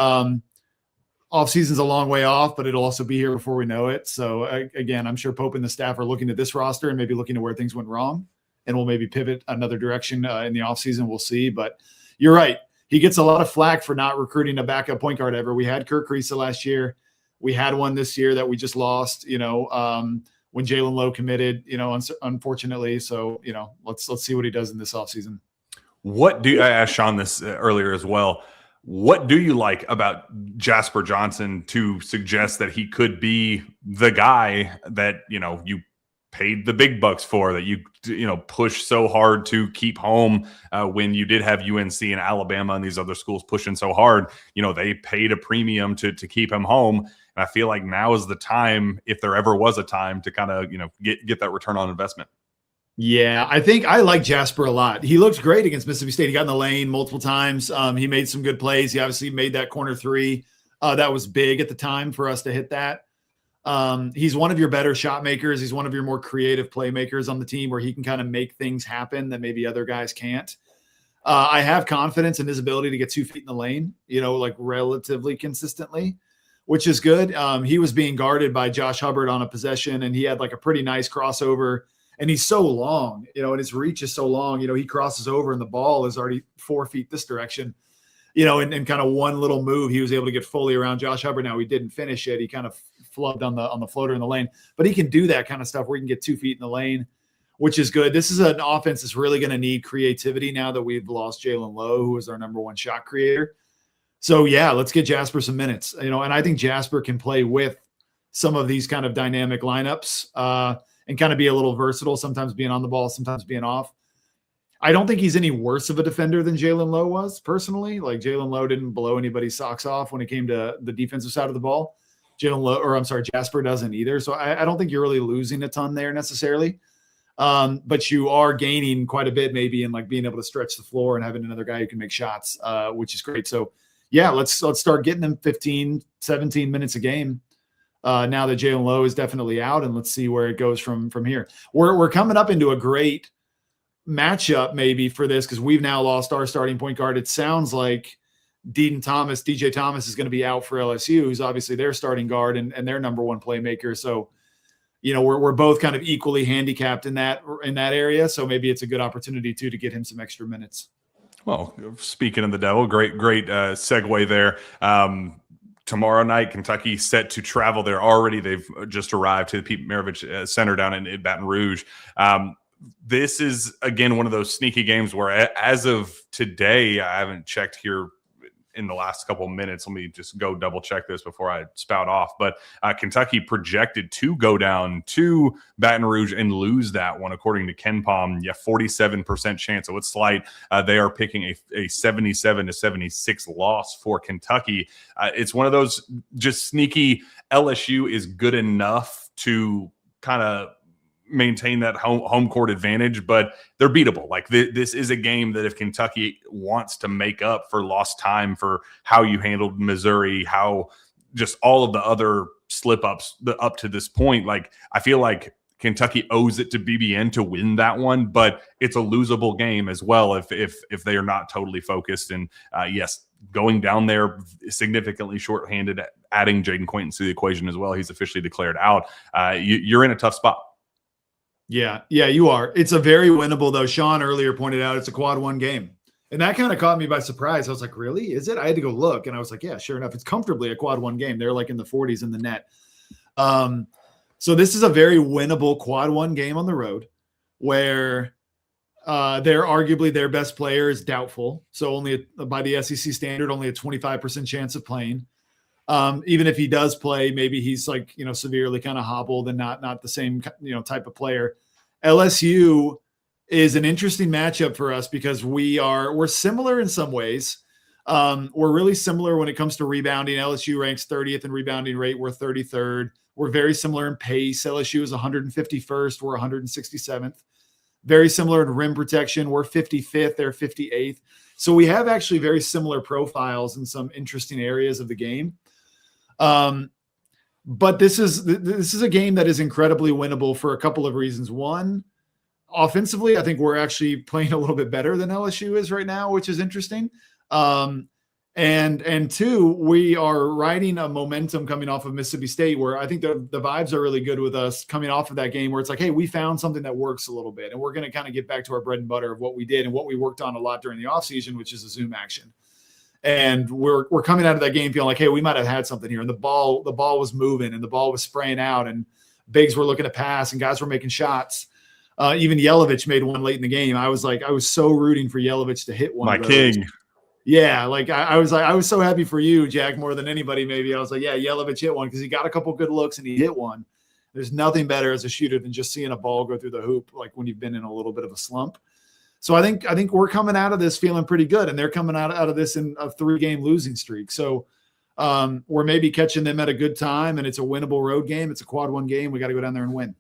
Off season's a long way off, but it'll also be here before we know it. So again, I'm sure Pope and the staff are looking at this roster and maybe looking at where things went wrong, and we'll maybe pivot another direction in the off season. We'll see, but you're right. He gets a lot of flack for not recruiting a backup point guard ever. We had Kirk Risa last year. We had one this year that we just lost, when Jaylen Low committed, unfortunately. So, let's see what he does in this offseason. I asked Shawn this earlier as well. What do you like about Jasper Johnson to suggest that he could be the guy that, you paid the big bucks for, that you push so hard to keep home when you did have UNC and Alabama and these other schools pushing so hard? They paid a premium to keep him home. And I feel like now is the time, if there ever was a time, to kind of, get that return on investment. Yeah, I think I like Jasper a lot. He looked great against Mississippi State. He got in the lane multiple times. He made some good plays. He obviously made that corner three. That was big at the time for us to hit that. He's one of your better shot makers. He's one of your more creative playmakers on the team, where he can kind of make things happen that maybe other guys can't. I have confidence in his ability to get 2 feet in the lane, like relatively consistently, which is good. He was being guarded by Josh Hubbard on a possession, and he had like a pretty nice crossover. And he's so long, and his reach is so long. He crosses over and the ball is already 4 feet this direction, and kind of one little move, he was able to get fully around Josh Hubbard. Now, he didn't finish it. He kind of flubbed on the floater in the lane, but he can do that kind of stuff where he can get 2 feet in the lane, which is good. This is an offense that's really going to need creativity now that we've lost Jaylen Low, who was our number one shot creator. So yeah, let's get Jasper some minutes, and I think Jasper can play with some of these kind of dynamic lineups, and kind of be a little versatile, sometimes being on the ball, sometimes being off. I don't think he's any worse of a defender than Jaylen Low was, personally. Like, Jaylen Low didn't blow anybody's socks off when it came to the defensive side of the ball. Jasper doesn't either. So I don't think you're really losing a ton there necessarily. But you are gaining quite a bit maybe in like being able to stretch the floor and having another guy who can make shots, which is great. So yeah, let's start getting them 15, 17 minutes a game. Now that Jaylen Low is definitely out, and let's see where it goes from here. We're coming up into a great matchup maybe for this, because we've now lost our starting point guard. It sounds like DJ Thomas is going to be out for LSU, who's obviously their starting guard and their number one playmaker. So, we're both kind of equally handicapped in that area. So maybe it's a good opportunity too to get him some extra minutes. Well, speaking of the devil, great segue there. Tomorrow night, Kentucky set to travel there already. They've just arrived to the Pete Maravich Center down in Baton Rouge. This is, again, one of those sneaky games where, as of today, I haven't checked here in the last couple of minutes. Let me just go double check this before I spout off. But Kentucky projected to go down to Baton Rouge and lose that one, according to KenPom. 47% chance. So it's slight. They are picking a 77-76 loss for Kentucky. It's one of those just sneaky. LSU is good enough to kind of maintain that home court advantage, but they're beatable. Like, this is a game that if Kentucky wants to make up for lost time for how you handled Missouri, how just all of the other slip ups up to this point, like, I feel like Kentucky owes it to BBN to win that one, but it's a losable game as well if they are not totally focused. And yes, going down there significantly shorthanded, adding Jaden Quaintance to the equation as well. He's officially declared out. You're in a tough spot. Yeah, you are. It's a very winnable, though. Shawn earlier pointed out it's a quad one game. And that kind of caught me by surprise. I was like, really? Is it? I had to go look. And I was like, yeah, sure enough. It's comfortably a quad one game. They're like in the 40s in the net. So this is a very winnable quad one game on the road where they're arguably their best player is doubtful. So only by the SEC standard, only a 25% chance of playing. Even if he does play, maybe he's like, severely kind of hobbled and not the same, type of player. LSU is an interesting matchup for us because we're similar in some ways. We're really similar when it comes to rebounding. LSU ranks 30th in rebounding rate. We're 33rd. We're very similar in pace. LSU is 151st. We're 167th. Very similar in rim protection. We're 55th. They're 58th. So we have actually very similar profiles in some interesting areas of the game. But this is a game that is incredibly winnable for a couple of reasons. One, offensively, I think we're actually playing a little bit better than LSU is right now, which is interesting. And two, we are riding a momentum coming off of Mississippi State, where I think the vibes are really good with us coming off of that game, where it's like, hey, we found something that works a little bit, and we're going to kind of get back to our bread and butter of what we did and what we worked on a lot during the offseason, which is the zoom action. And we're coming out of that game feeling like, hey, we might have had something here. And the ball was moving and the ball was spraying out, and bigs were looking to pass and guys were making shots. Even Yelovich made one late in the game. I was so rooting for Yelovich to hit one. My king. Yeah, like I was so happy for you, Jack, more than anybody. Maybe I was like, yeah, Yelovich hit one because he got a couple good looks and he hit one. There's nothing better as a shooter than just seeing a ball go through the hoop, like when you've been in a little bit of a slump. So I think we're coming out of this feeling pretty good, and they're coming out of this in a 3-game losing streak. So we're maybe catching them at a good time, and it's a winnable road game. It's a quad 1 game. We got to go down there and win.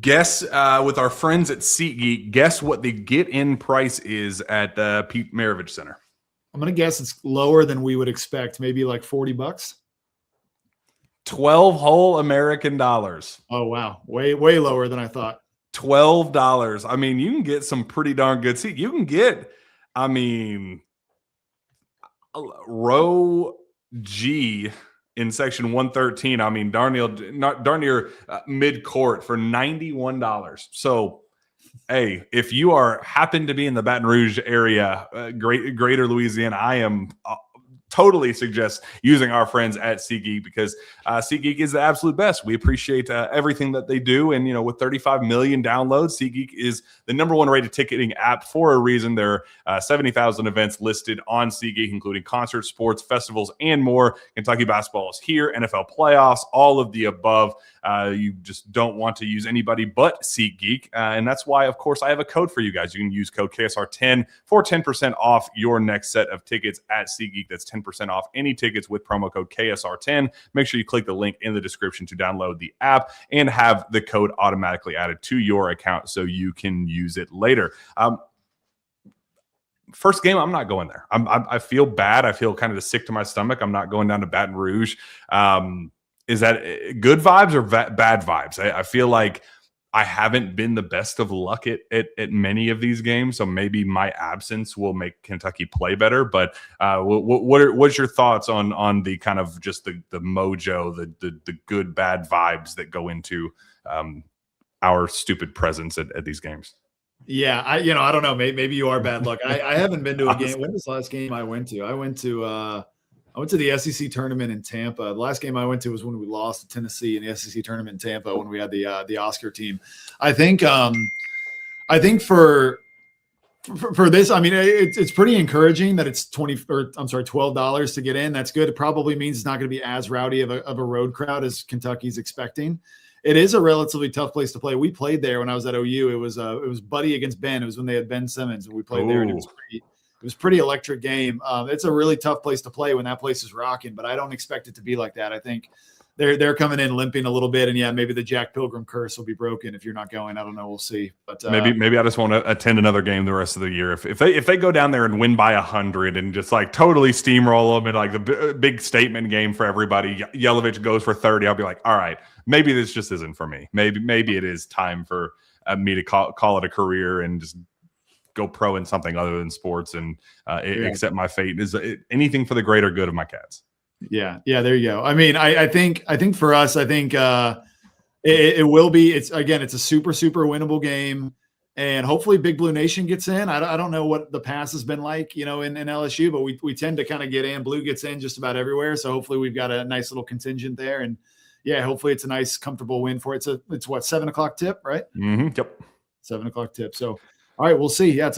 Guess with our friends at SeatGeek, guess what the get-in price is at the Pete Maravich Center? I'm going to guess it's lower than we would expect, maybe like $40. 12 whole American dollars. Oh, wow. Way lower than I thought. $12. I mean, you can get some pretty darn good seats. You can get, row G in section 113. I mean, darn near mid-court for $91. So, hey, if you happen to be in the Baton Rouge area, greater Louisiana, I am totally suggest using our friends at SeatGeek, because SeatGeek is the absolute best. We appreciate everything that they do. And, with 35 million downloads, SeatGeek is the #1 rated ticketing app for a reason. There are 70,000 events listed on SeatGeek, including concerts, sports, festivals, and more. Kentucky basketball is here, NFL playoffs, all of the above. You just don't want to use anybody but SeatGeek. And that's why, of course, I have a code for you guys. You can use code KSR10 for 10% off your next set of tickets at SeatGeek. That's 10% off any tickets with promo code KSR10. Make sure you click the link in the description to download the app and have the code automatically added to your account so you can use it later. First game, I'm not going there. I feel bad. I feel kind of sick to my stomach. I'm not going down to Baton Rouge. Is that good vibes or bad vibes? I feel like I haven't been the best of luck at many of these games, so maybe my absence will make Kentucky play better. But what's your thoughts on the kind of just the mojo, the good bad vibes that go into our stupid presence at these games? Yeah, I don't know. Maybe you are bad luck. I haven't been to a game. When was the last game I went to? I went to the SEC tournament in Tampa. The last game I went to was when we lost to Tennessee in the SEC tournament in Tampa when we had the Oscar team. I think for this, I mean, it's pretty encouraging that it's $12 to get in. That's good. It probably means it's not going to be as rowdy of a road crowd as Kentucky's expecting. It is a relatively tough place to play. We played there when I was at OU. It was Buddy against Ben. It was when they had Ben Simmons, and we played there, and it was pretty electric game. It's a really tough place to play when that place is rocking, but I don't expect it to be like that. I think they're coming in limping a little bit, and yeah, maybe the Jack Pilgrim curse will be broken if you're not going. I don't know. We'll see. But maybe I just want to attend another game the rest of the year. If they go down there and win by 100 and just like totally steamroll them and like the big statement game for everybody, Yelovich goes for 30. I'll be like, all right, maybe this just isn't for me. Maybe it is time for me to call it a career and just go pro in something other than sports and accept my fate. Is anything for the greater good of my Cats. Yeah. There you go. I mean, I think for us, I think it will be. It's a super winnable game, and hopefully Big Blue Nation gets in. I don't know what the pass has been like, in LSU, but we tend to kind of get in. Blue gets in just about everywhere, so hopefully we've got a nice little contingent there, and yeah, hopefully it's a nice, comfortable win for it. It's what, 7:00 tip, right? Mm-hmm. Yep. 7:00 tip. So. All right, we'll see. Yeah,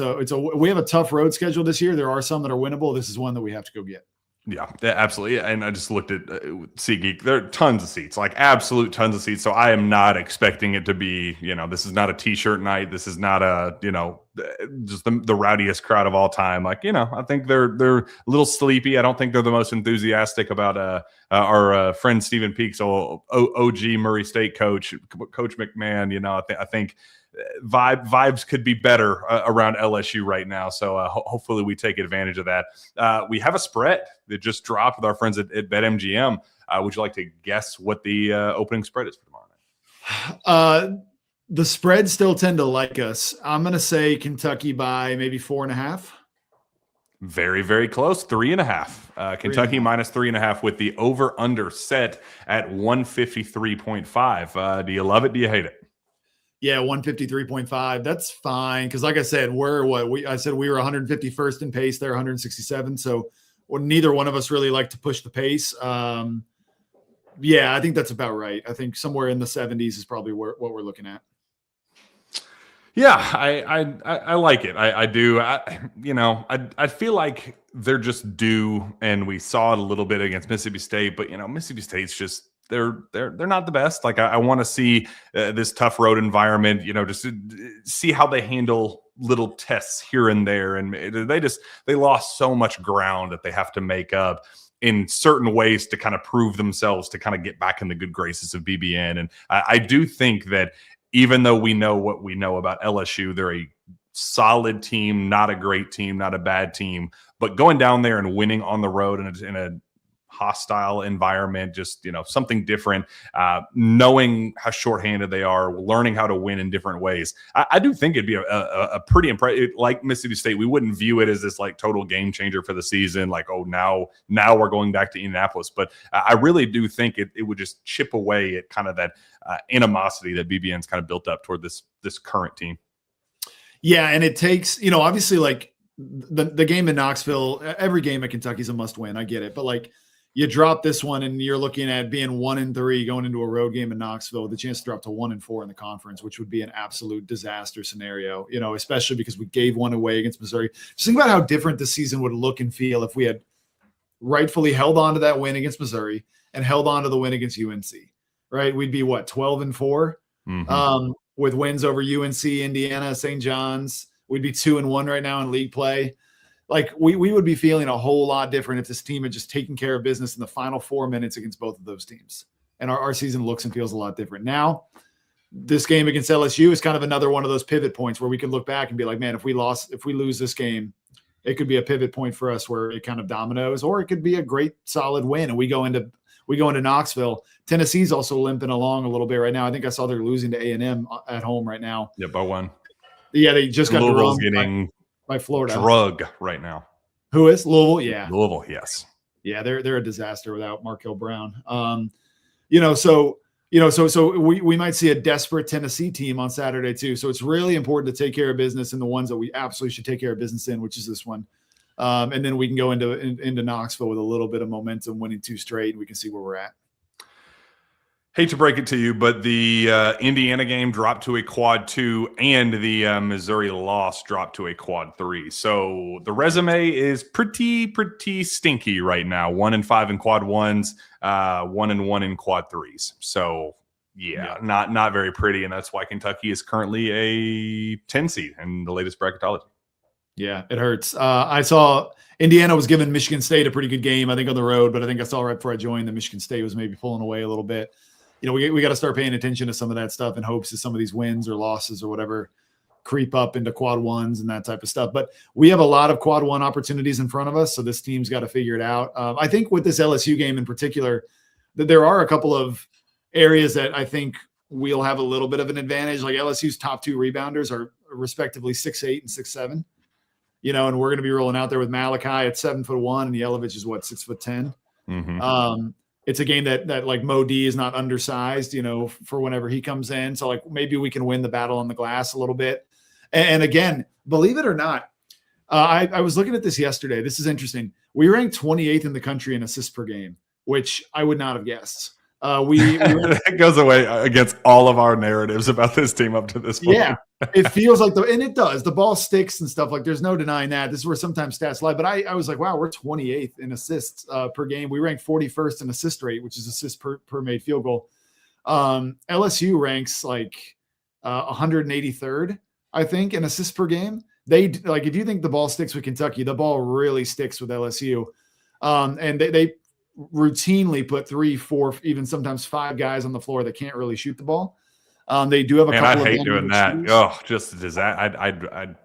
we have a tough road schedule this year. There are some that are winnable. This is one that we have to go get. Yeah, absolutely. And I just looked at SeatGeek. There are tons of seats, like absolute tons of seats. So I am not expecting it to be, this is not a t-shirt night. This is not just the rowdiest crowd of all time. Like, I think they're a little sleepy. I don't think they're the most enthusiastic about our friend Stephen Peaks, OG Murray State coach McMahon. I think vibes could be better around LSU right now. So hopefully we take advantage of that. We have a spread that just dropped with our friends at BetMGM. Would you like to guess what the opening spread is for tomorrow night? The spreads still tend to like us. I'm going to say Kentucky by maybe 4.5. Very, very close. 3.5. Kentucky minus 3.5 with the over-under set at 153.5. Do you love it? Do you hate it? Yeah, 153.5. That's fine. Because like I said, I said we were 151st in pace. They're 167. So neither one of us really like to push the pace. Yeah, I think that's about right. I think somewhere in the 70s is probably what we're looking at. Yeah, I like it. I do. I feel like they're just due, and we saw it a little bit against Mississippi State. But Mississippi State's just they're not the best. Like I want to see this tough road environment. Just to see how they handle little tests here and there, and they lost so much ground that they have to make up in certain ways to kind of prove themselves, to kind of get back in the good graces of BBN. And I do think that even though we know what we know about LSU, they're a solid team, not a great team, not a bad team, but going down there and winning on the road in a hostile environment, just, something different, knowing how shorthanded they are, learning how to win in different ways. I do think it'd be a pretty impressive, like Mississippi State. We wouldn't view it as this like total game changer for the season. Like, oh, now we're going back to Indianapolis. But I really do think it would just chip away at kind of that animosity that BBN's kind of built up toward this current team. Yeah. And it takes, obviously like the game in Knoxville, every game at Kentucky is a must win. I get it. But like, you drop this one and you're looking at being 1-3 going into a road game in Knoxville with a chance to drop to 1-4 in the conference, which would be an absolute disaster scenario, especially because we gave one away against Missouri. Just think about how different the season would look and feel if we had rightfully held on to that win against Missouri and held on to the win against UNC, right? We'd be 12-4 with wins over UNC, Indiana, St. John's. We'd be 2-1 right now in league play. Like we would be feeling a whole lot different if this team had just taken care of business in the final 4 minutes against both of those teams. And our season looks and feels a lot different. Now, this game against LSU is kind of another one of those pivot points where we could look back and be like, man, if we lose this game, it could be a pivot point for us where it kind of dominoes, or it could be a great solid win. And we go into Knoxville. Tennessee's also limping along a little bit right now. I think I saw they're losing to A&M at home right now. Yeah, by 1. Yeah, they just got Louisville's getting by Florida. Drug right now. Who is Louisville? Yeah. Louisville, yes. Yeah, they're a disaster without Markel Brown. So we might see a desperate Tennessee team on Saturday too. So it's really important to take care of business in the ones that we absolutely should take care of business in, which is this one. And then we can go into Knoxville with a little bit of momentum, winning 2 straight, and we can see where we're at. Hate to break it to you, but the Indiana game dropped to a quad 2 and the Missouri loss dropped to a quad 3. So the resume is pretty stinky right now. 1-5 in quad 1s, 1-1 in quad 3s. So yeah, not very pretty. And that's why Kentucky is currently a 10 seed in the latest bracketology. Yeah, it hurts. I saw Indiana was giving Michigan State a pretty good game, I think, on the road, but I think I saw right before I joined that Michigan State was maybe pulling away a little bit. We got to start paying attention to some of that stuff in hopes that some of these wins or losses or whatever creep up into quad 1s and that type of stuff. But we have a lot of quad 1 opportunities in front of us, so this team's got to figure it out. I think with this LSU game in particular, that there are a couple of areas that I think we'll have a little bit of an advantage. Like LSU's top 2 rebounders are respectively 6'8" and 6'7". And we're going to be rolling out there with Malachi at 7'1", and Yelovich is 6'10". Mm-hmm. It's a game that like Mo D is not undersized, for whenever he comes in. So like maybe we can win the battle on the glass a little bit. And again, believe it or not, I was looking at this yesterday. This is interesting. We ranked 28th in the country in assists per game, which I would not have guessed. It goes away against all of our narratives about this team up to this point. Yeah, it feels like and it does. The ball sticks and stuff. Like there's no denying that. This is where sometimes stats lie. But I was like, wow, we're 28th in assists per game. We rank 41st in assist rate, which is assists per made field goal. LSU ranks like 183rd, I think, in assists per game. if you think the ball sticks with Kentucky, the ball really sticks with LSU. And they routinely put 3, 4, even sometimes 5 guys on the floor that can't really shoot the ball. They do have a couple I of hate doing that. shooters. Oh, just a disaster. I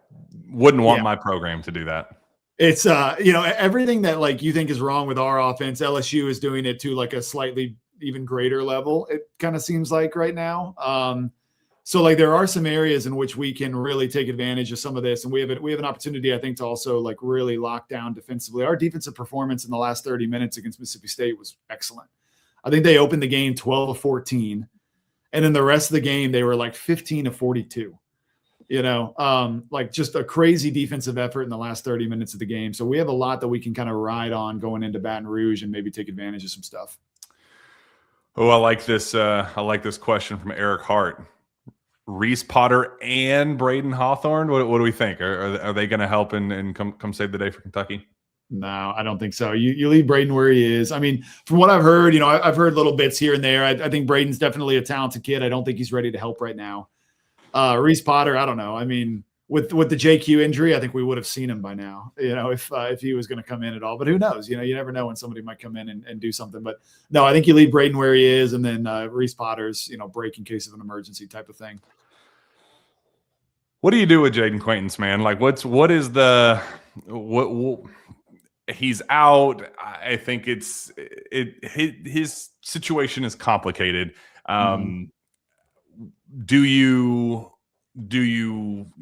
wouldn't want my program to do that. It's everything that like you think is wrong with our offense, LSU is doing it to like a slightly even greater level. It kind of seems like right now. So like there are some areas in which we can really take advantage of some of this, and we have an opportunity, I think, to also like really lock down defensively. Our defensive performance in the last 30 minutes against Mississippi State was excellent. I think they opened the game 12-14, and then the rest of the game they were like 15-42. Like just a crazy defensive effort in the last 30 minutes of the game. So we have a lot that we can kind of ride on going into Baton Rouge and maybe take advantage of some stuff. Oh, I like this. I like this question from Eric Hart. Reese Potter and Braden Hawthorne. What do we think? Are they going to help and come save the day for Kentucky? No, I don't think so. You leave Braden where he is. I mean, from what I've heard, I've heard little bits here and there. I think Braden's definitely a talented kid. I don't think he's ready to help right now. Reese Potter, I don't know. I mean, with the JQ injury, I think we would have seen him by now, if he was going to come in at all. But who knows? You never know when somebody might come in and do something. But no, I think you leave Braden where he is, and then Reese Potter's, break in case of an emergency type of thing. What do you do with Jaden Quaintance, man? Like, what he's out. I think his situation is complicated.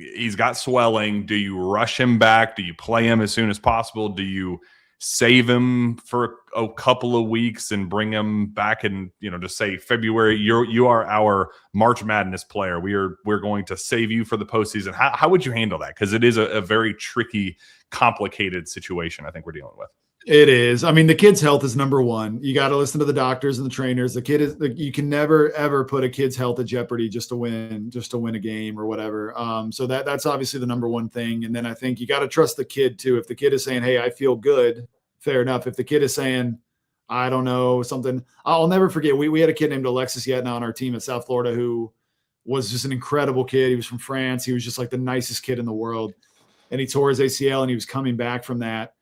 He's got swelling. Do you rush him back? Do you play him as soon as possible? Do you save him for a couple of weeks and bring him back in, just say February, you are our March Madness player. We're going to save you for the postseason. How would you handle that? Because it is a very tricky, complicated situation I think we're dealing with. It is. I mean, the kid's health is number one. You got to listen to the doctors and the trainers. You can never, ever put a kid's health at jeopardy just to win a game or whatever. So that's obviously the number one thing. And then I think you got to trust the kid too. If the kid is saying, hey, I feel good, fair enough. If the kid is saying, I don't know, something, I'll never forget. We had a kid named Alexis Yetna on our team at South Florida who was just an incredible kid. He was from France. He was just like the nicest kid in the world. And he tore his ACL and he was coming back from that.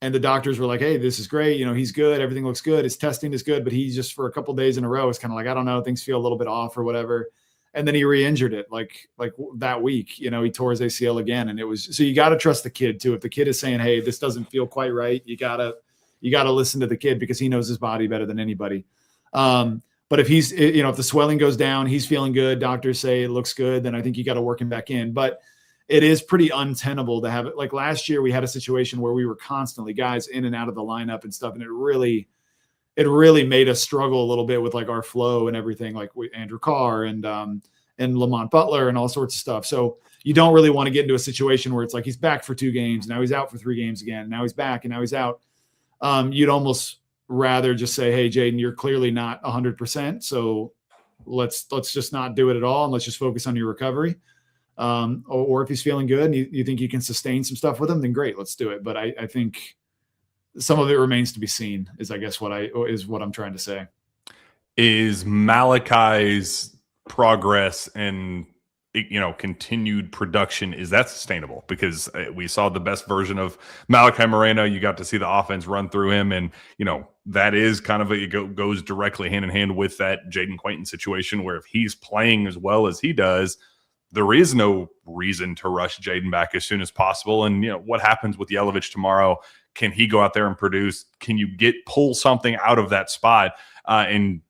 And the doctors were like, hey, this is great. He's good. Everything looks good. His testing is good. But he just, for a couple of days in a row, is kind of like, I don't know, things feel a little bit off or whatever. And then he re-injured it like that week. He tore his ACL again. And it was, so you got to trust the kid too. If the kid is saying, hey, this doesn't feel quite right, you got to listen to the kid because he knows his body better than anybody. But if he's, if the swelling goes down, he's feeling good, doctors say it looks good, then I think you got to work him back in. But it is pretty untenable to have it. Like last year, we had a situation where we were constantly guys in and out of the lineup and stuff. And it really made us struggle a little bit with like our flow and everything, like with Andrew Carr and Lamont Butler and all sorts of stuff. So you don't really want to get into a situation where it's like, he's back for 2 games. Now he's out for 3 games again. Now he's back and now he's out. You'd almost rather just say, hey, Jaden, you're clearly not 100%. So let's just not do it at all. And let's just focus on your recovery. Or if he's feeling good and you think you can sustain some stuff with him, then great, let's do it. But I think some of it remains to be seen is I guess what I'm trying to say. Is Malachi's progress and continued production, is that sustainable? Because we saw the best version of Malachi Moreno. You got to see the offense run through him, and that is kind of goes directly hand in hand with that Jaden Quaintance situation where if he's playing as well as he does, there is no reason to rush Jaden back as soon as possible. And what happens with Yelovich tomorrow? Can he go out there and produce? Can you pull something out of that spot? And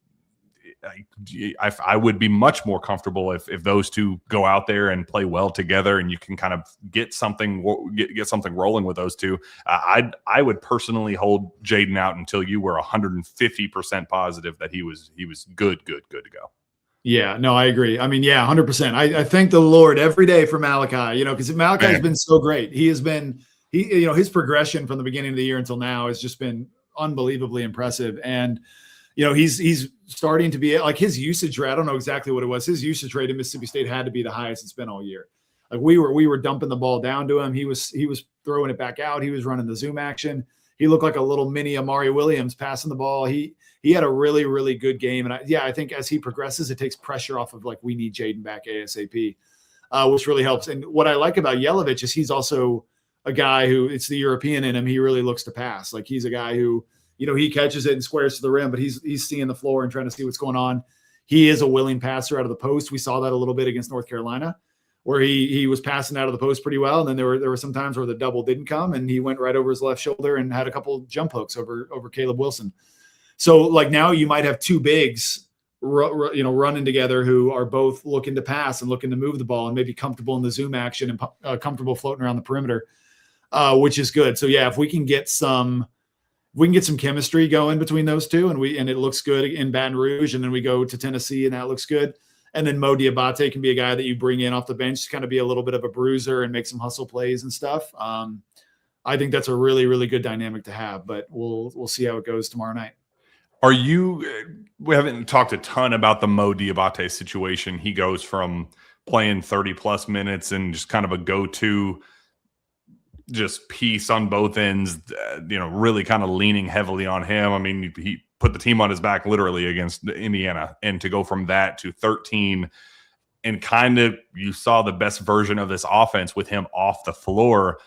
I would be much more comfortable if those two go out there and play well together, and you can kind of get something rolling with those two. I would personally hold Jaden out until you were 150% positive that he was good to go. Yeah, no, I agree. I mean, yeah, 100%. I thank the Lord every day for Malachi, because Malachi has been so great. His progression from the beginning of the year until now has just been unbelievably impressive. And, he's starting to be like his usage rate. I don't know exactly what it was. His usage rate in Mississippi State had to be the highest it's been all year. Like we were dumping the ball down to him. He was throwing it back out. He was running the zoom action. He looked like a little mini Amari Williams passing the ball. He had a really, really good game. And I think as he progresses, it takes pressure off of like, we need Jaden back ASAP. which really helps. And what I like about Yelovich is he's also a guy who, it's the European in him. He really looks to pass. Like he's a guy who, he catches it and squares to the rim, but he's seeing the floor and trying to see what's going on. He is a willing passer out of the post. We saw that a little bit against North Carolina, where he was passing out of the post pretty well. And then there were some times where the double didn't come and he went right over his left shoulder and had a couple jump hooks over Caleb Wilson. So like now you might have two bigs, running together who are both looking to pass and looking to move the ball and maybe comfortable in the zoom action and comfortable floating around the perimeter, which is good. So yeah, if we can get some chemistry going between those two and it looks good in Baton Rouge, and then we go to Tennessee and that looks good. And then Mo Diabate can be a guy that you bring in off the bench to kind of be a little bit of a bruiser and make some hustle plays and stuff. I think that's a really, really good dynamic to have, but we'll see how it goes tomorrow night. We haven't talked a ton about the Mo Diabate situation. He goes from playing 30 plus minutes and just kind of a go-to just piece on both ends, really kind of leaning heavily on him. I mean, he put the team on his back literally against Indiana, and to go from that to 13 and kind of you saw the best version of this offense with him off the floor.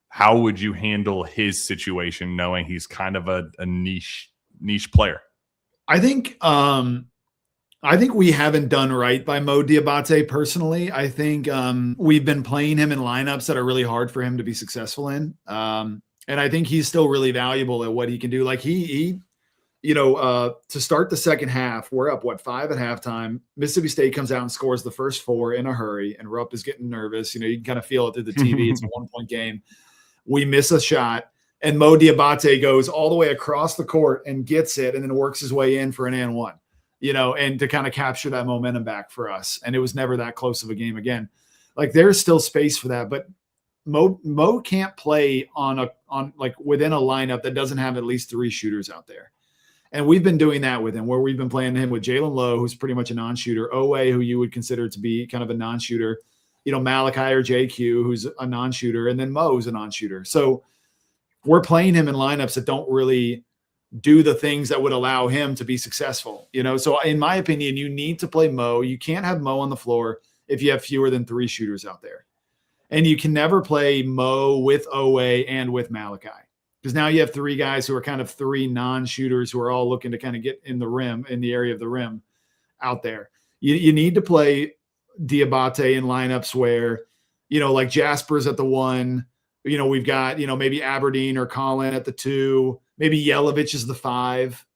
How would you handle his situation knowing he's kind of a niche player? I think we haven't done right by Mo Diabate personally. I think we've been playing him in lineups that are really hard for him to be successful in. And I think he's still really valuable at what he can do. Like to start the second half, we're up 5 at halftime. Mississippi State comes out and scores the first 4 in a hurry, and Rupp is getting nervous. You can kind of feel it through the TV. It's a 1-point game. We miss a shot. And Mo Diabate goes all the way across the court and gets it and then works his way in for an and one, and to kind of capture that momentum back for us. And it was never that close of a game again. Like there's still space for that, but Mo can't play on within a lineup that doesn't have at least 3 shooters out there. And we've been doing that with him, where we've been playing him with Jaylen Low, who's pretty much a non-shooter, Owe, who you would consider to be kind of a non-shooter, Malachi or JQ, who's a non-shooter, and then Mo's a non-shooter. So we're playing him in lineups that don't really do the things that would allow him to be successful. So in my opinion, you need to play Mo. You can't have Mo on the floor if you have fewer than 3 shooters out there. And you can never play Mo with Owe and with Malachi, because now you have 3 guys who are kind of 3 non-shooters who are all looking to kind of get in the area of the rim out there. You need to play Diabate in lineups where, like Jasper's at the 1, we've got, maybe Aberdeen or Colin at the 2, maybe Yelovich is the 5,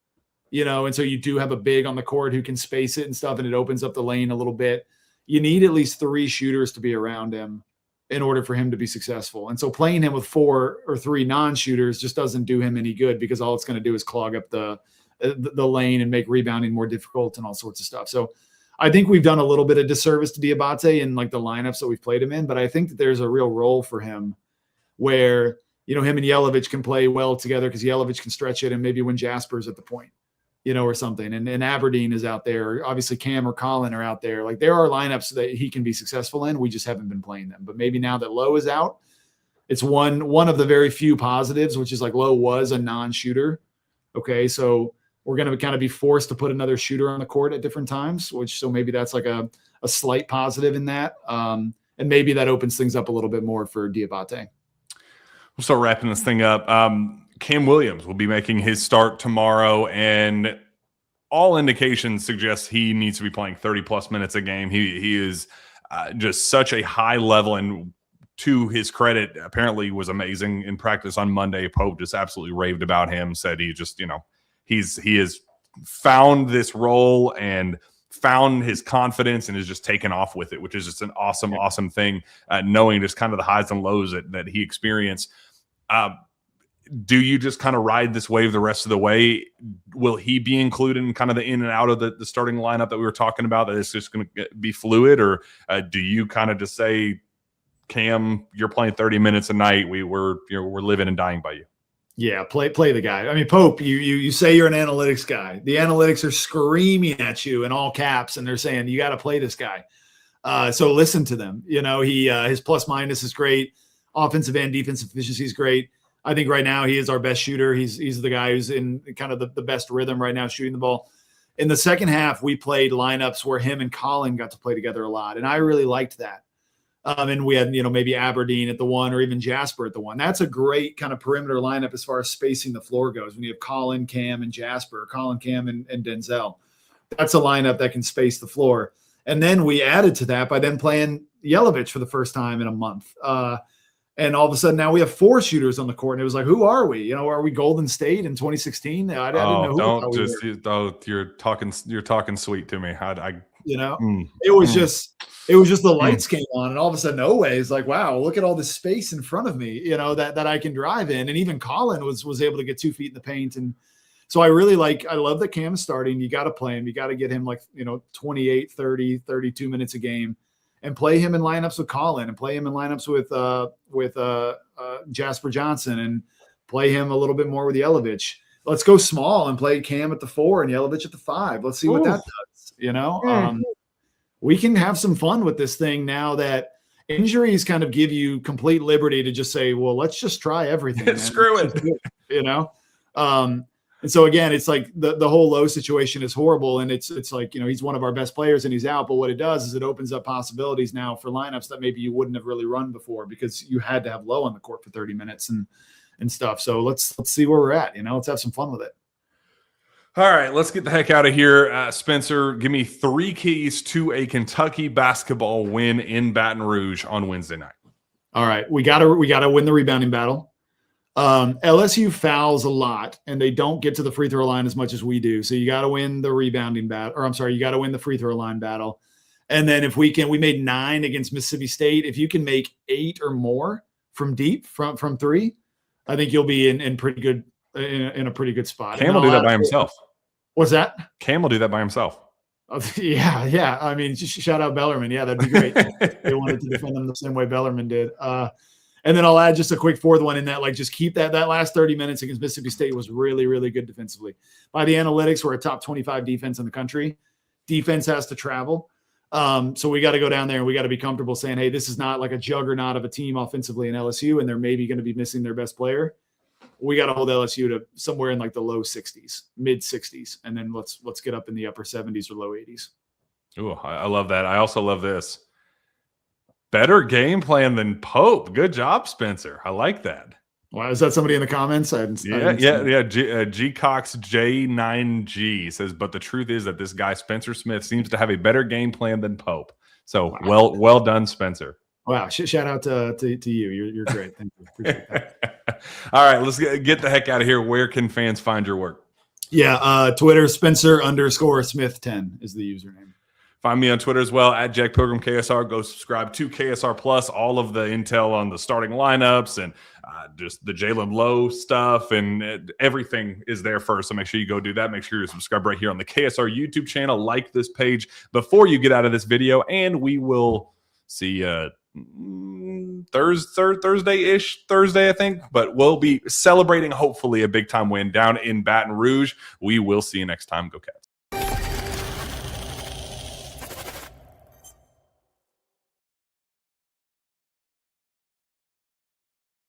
and so you do have a big on the court who can space it and stuff, and it opens up the lane a little bit. You need at least 3 shooters to be around him in order for him to be successful. And so playing him with 4 or 3 non-shooters just doesn't do him any good, because all it's going to do is clog up the lane and make rebounding more difficult and all sorts of stuff. So I think we've done a little bit of disservice to Diabate in like the lineups that we've played him in, but I think that there's a real role for him where, him and Yelovich can play well together, because Yelovich can stretch it, and maybe when Jasper's at the point, or something. And Aberdeen is out there. Obviously Cam or Colin are out there. Like there are lineups that he can be successful in. We just haven't been playing them. But maybe now that Lowe is out, it's one of the very few positives, which is like Lowe was a non-shooter. Okay. So we're going to kind of be forced to put another shooter on the court at different times, so maybe that's like a slight positive in that. And maybe that opens things up a little bit more for Diabate. We'll start wrapping this thing up. Cam Williams will be making his start tomorrow, and all indications suggest he needs to be playing 30-plus minutes a game. He is just such a high level, and to his credit, apparently was amazing in practice on Monday. Pope just absolutely raved about him, said he just, he has found this role and found his confidence and is just taken off with it, which is just an awesome thing, knowing just kind of the highs and lows that he experienced. Do you just kind of ride this wave the rest of the way? Will he be included in kind of the in and out of the starting lineup that we were talking about, that it's just going to be fluid? Or do you kind of just say, Cam, you're playing 30 minutes a night. We're living and dying by you? Yeah, play the guy. I mean, Pope, you say you're an analytics guy. The analytics are screaming at you in all caps, and they're saying you got to play this guy. So listen to them. He his plus minus is great. Offensive and defensive efficiency is great. I think right now he is our best shooter. He's the guy who's in kind of the best rhythm right now shooting the ball. In the second half, we played lineups where him and Colin got to play together a lot, and I really liked that. And we had, maybe Aberdeen at the 1 or even Jasper at the 1. That's a great kind of perimeter lineup as far as spacing the floor goes. When you have Colin, Cam, and Jasper, Colin, Cam, and Denzel, that's a lineup that can space the floor. And then we added to that by then playing Yelovich for the first time in a month. And all of a sudden now we have 4 shooters on the court. And it was like, who are we? Are we Golden State in 2016? I didn't know who you're talking sweet to me. It was just the lights came on, and all of a sudden Owe is like, wow, look at all this space in front of me, that I can drive in. And even Colin was able to get 2 feet in the paint. And so I love that Cam's starting. You got to play him. You got to get him 28, 30, 32 minutes a game, and play him in lineups with Colin, and play him in lineups with Jasper Johnson, and play him a little bit more with Yelovich. Let's go small and play Cam at the 4 and Yelovich at the 5. Let's see what that does. We can have some fun with this thing now that injuries kind of give you complete liberty to just say, well, let's just try everything. Screw it. And so again, it's like the whole Low situation is horrible. And it's like, he's one of our best players and he's out. But what it does is it opens up possibilities now for lineups that maybe you wouldn't have really run before, because you had to have Low on the court for 30 minutes and stuff. So let's see where we're at. Let's have some fun with it. All right, let's get the heck out of here. Spencer, give me 3 keys to a Kentucky basketball win in Baton Rouge on Wednesday night. All right, we gotta win the rebounding battle. LSU fouls a lot, and they don't get to the free throw line as much as we do. So you got to win the rebounding battle, you got to win the free throw line battle. And then if we made 9 against Mississippi State. If you can make 8 or more from deep, from 3, I think you'll be in pretty good. In a pretty good spot. Cam will do that by himself. What's that? Cam will do that by himself. Yeah. I mean, shout out Bellarmine. Yeah, that'd be great. They wanted to defend them the same way Bellarmine did. And then I'll add just a quick 4th one in that, just keep that last 30 minutes against Mississippi State was really, really good defensively. By the analytics, we're a top 25 defense in the country. Defense has to travel. So we got to go down there and we got to be comfortable saying, hey, this is not like a juggernaut of a team offensively in LSU, and they're maybe going to be missing their best player. We got to hold LSU to somewhere in the low 60s, mid 60s. And then let's get up in the upper 70s or low 80s. Ooh, I love that. I also love this. Better game plan than Pope. Good job, Spencer. I like that. Wow, is that somebody in the comments? Yeah. G Cox J9G says, but the truth is that this guy, Spencer Smith, seems to have a better game plan than Pope. So well done, Spencer. Wow. Shout out to you. You're great. Thank you. Appreciate that. All right, let's get the heck out of here. Where can fans find your work? Yeah. Twitter, Spencer_Smith10 is the username. Find me on Twitter as well, at Jack Pilgrim KSR. Go subscribe to KSR Plus. All of the intel on the starting lineups and just the Jaland Lowe stuff and everything is there first. So make sure you go do that. Make sure you subscribe right here on the KSR YouTube channel. Like this page before you get out of this video, and we will see Thursday, I think. But we'll be celebrating hopefully a big time win down in Baton Rouge. We will see you next time. Go Cats.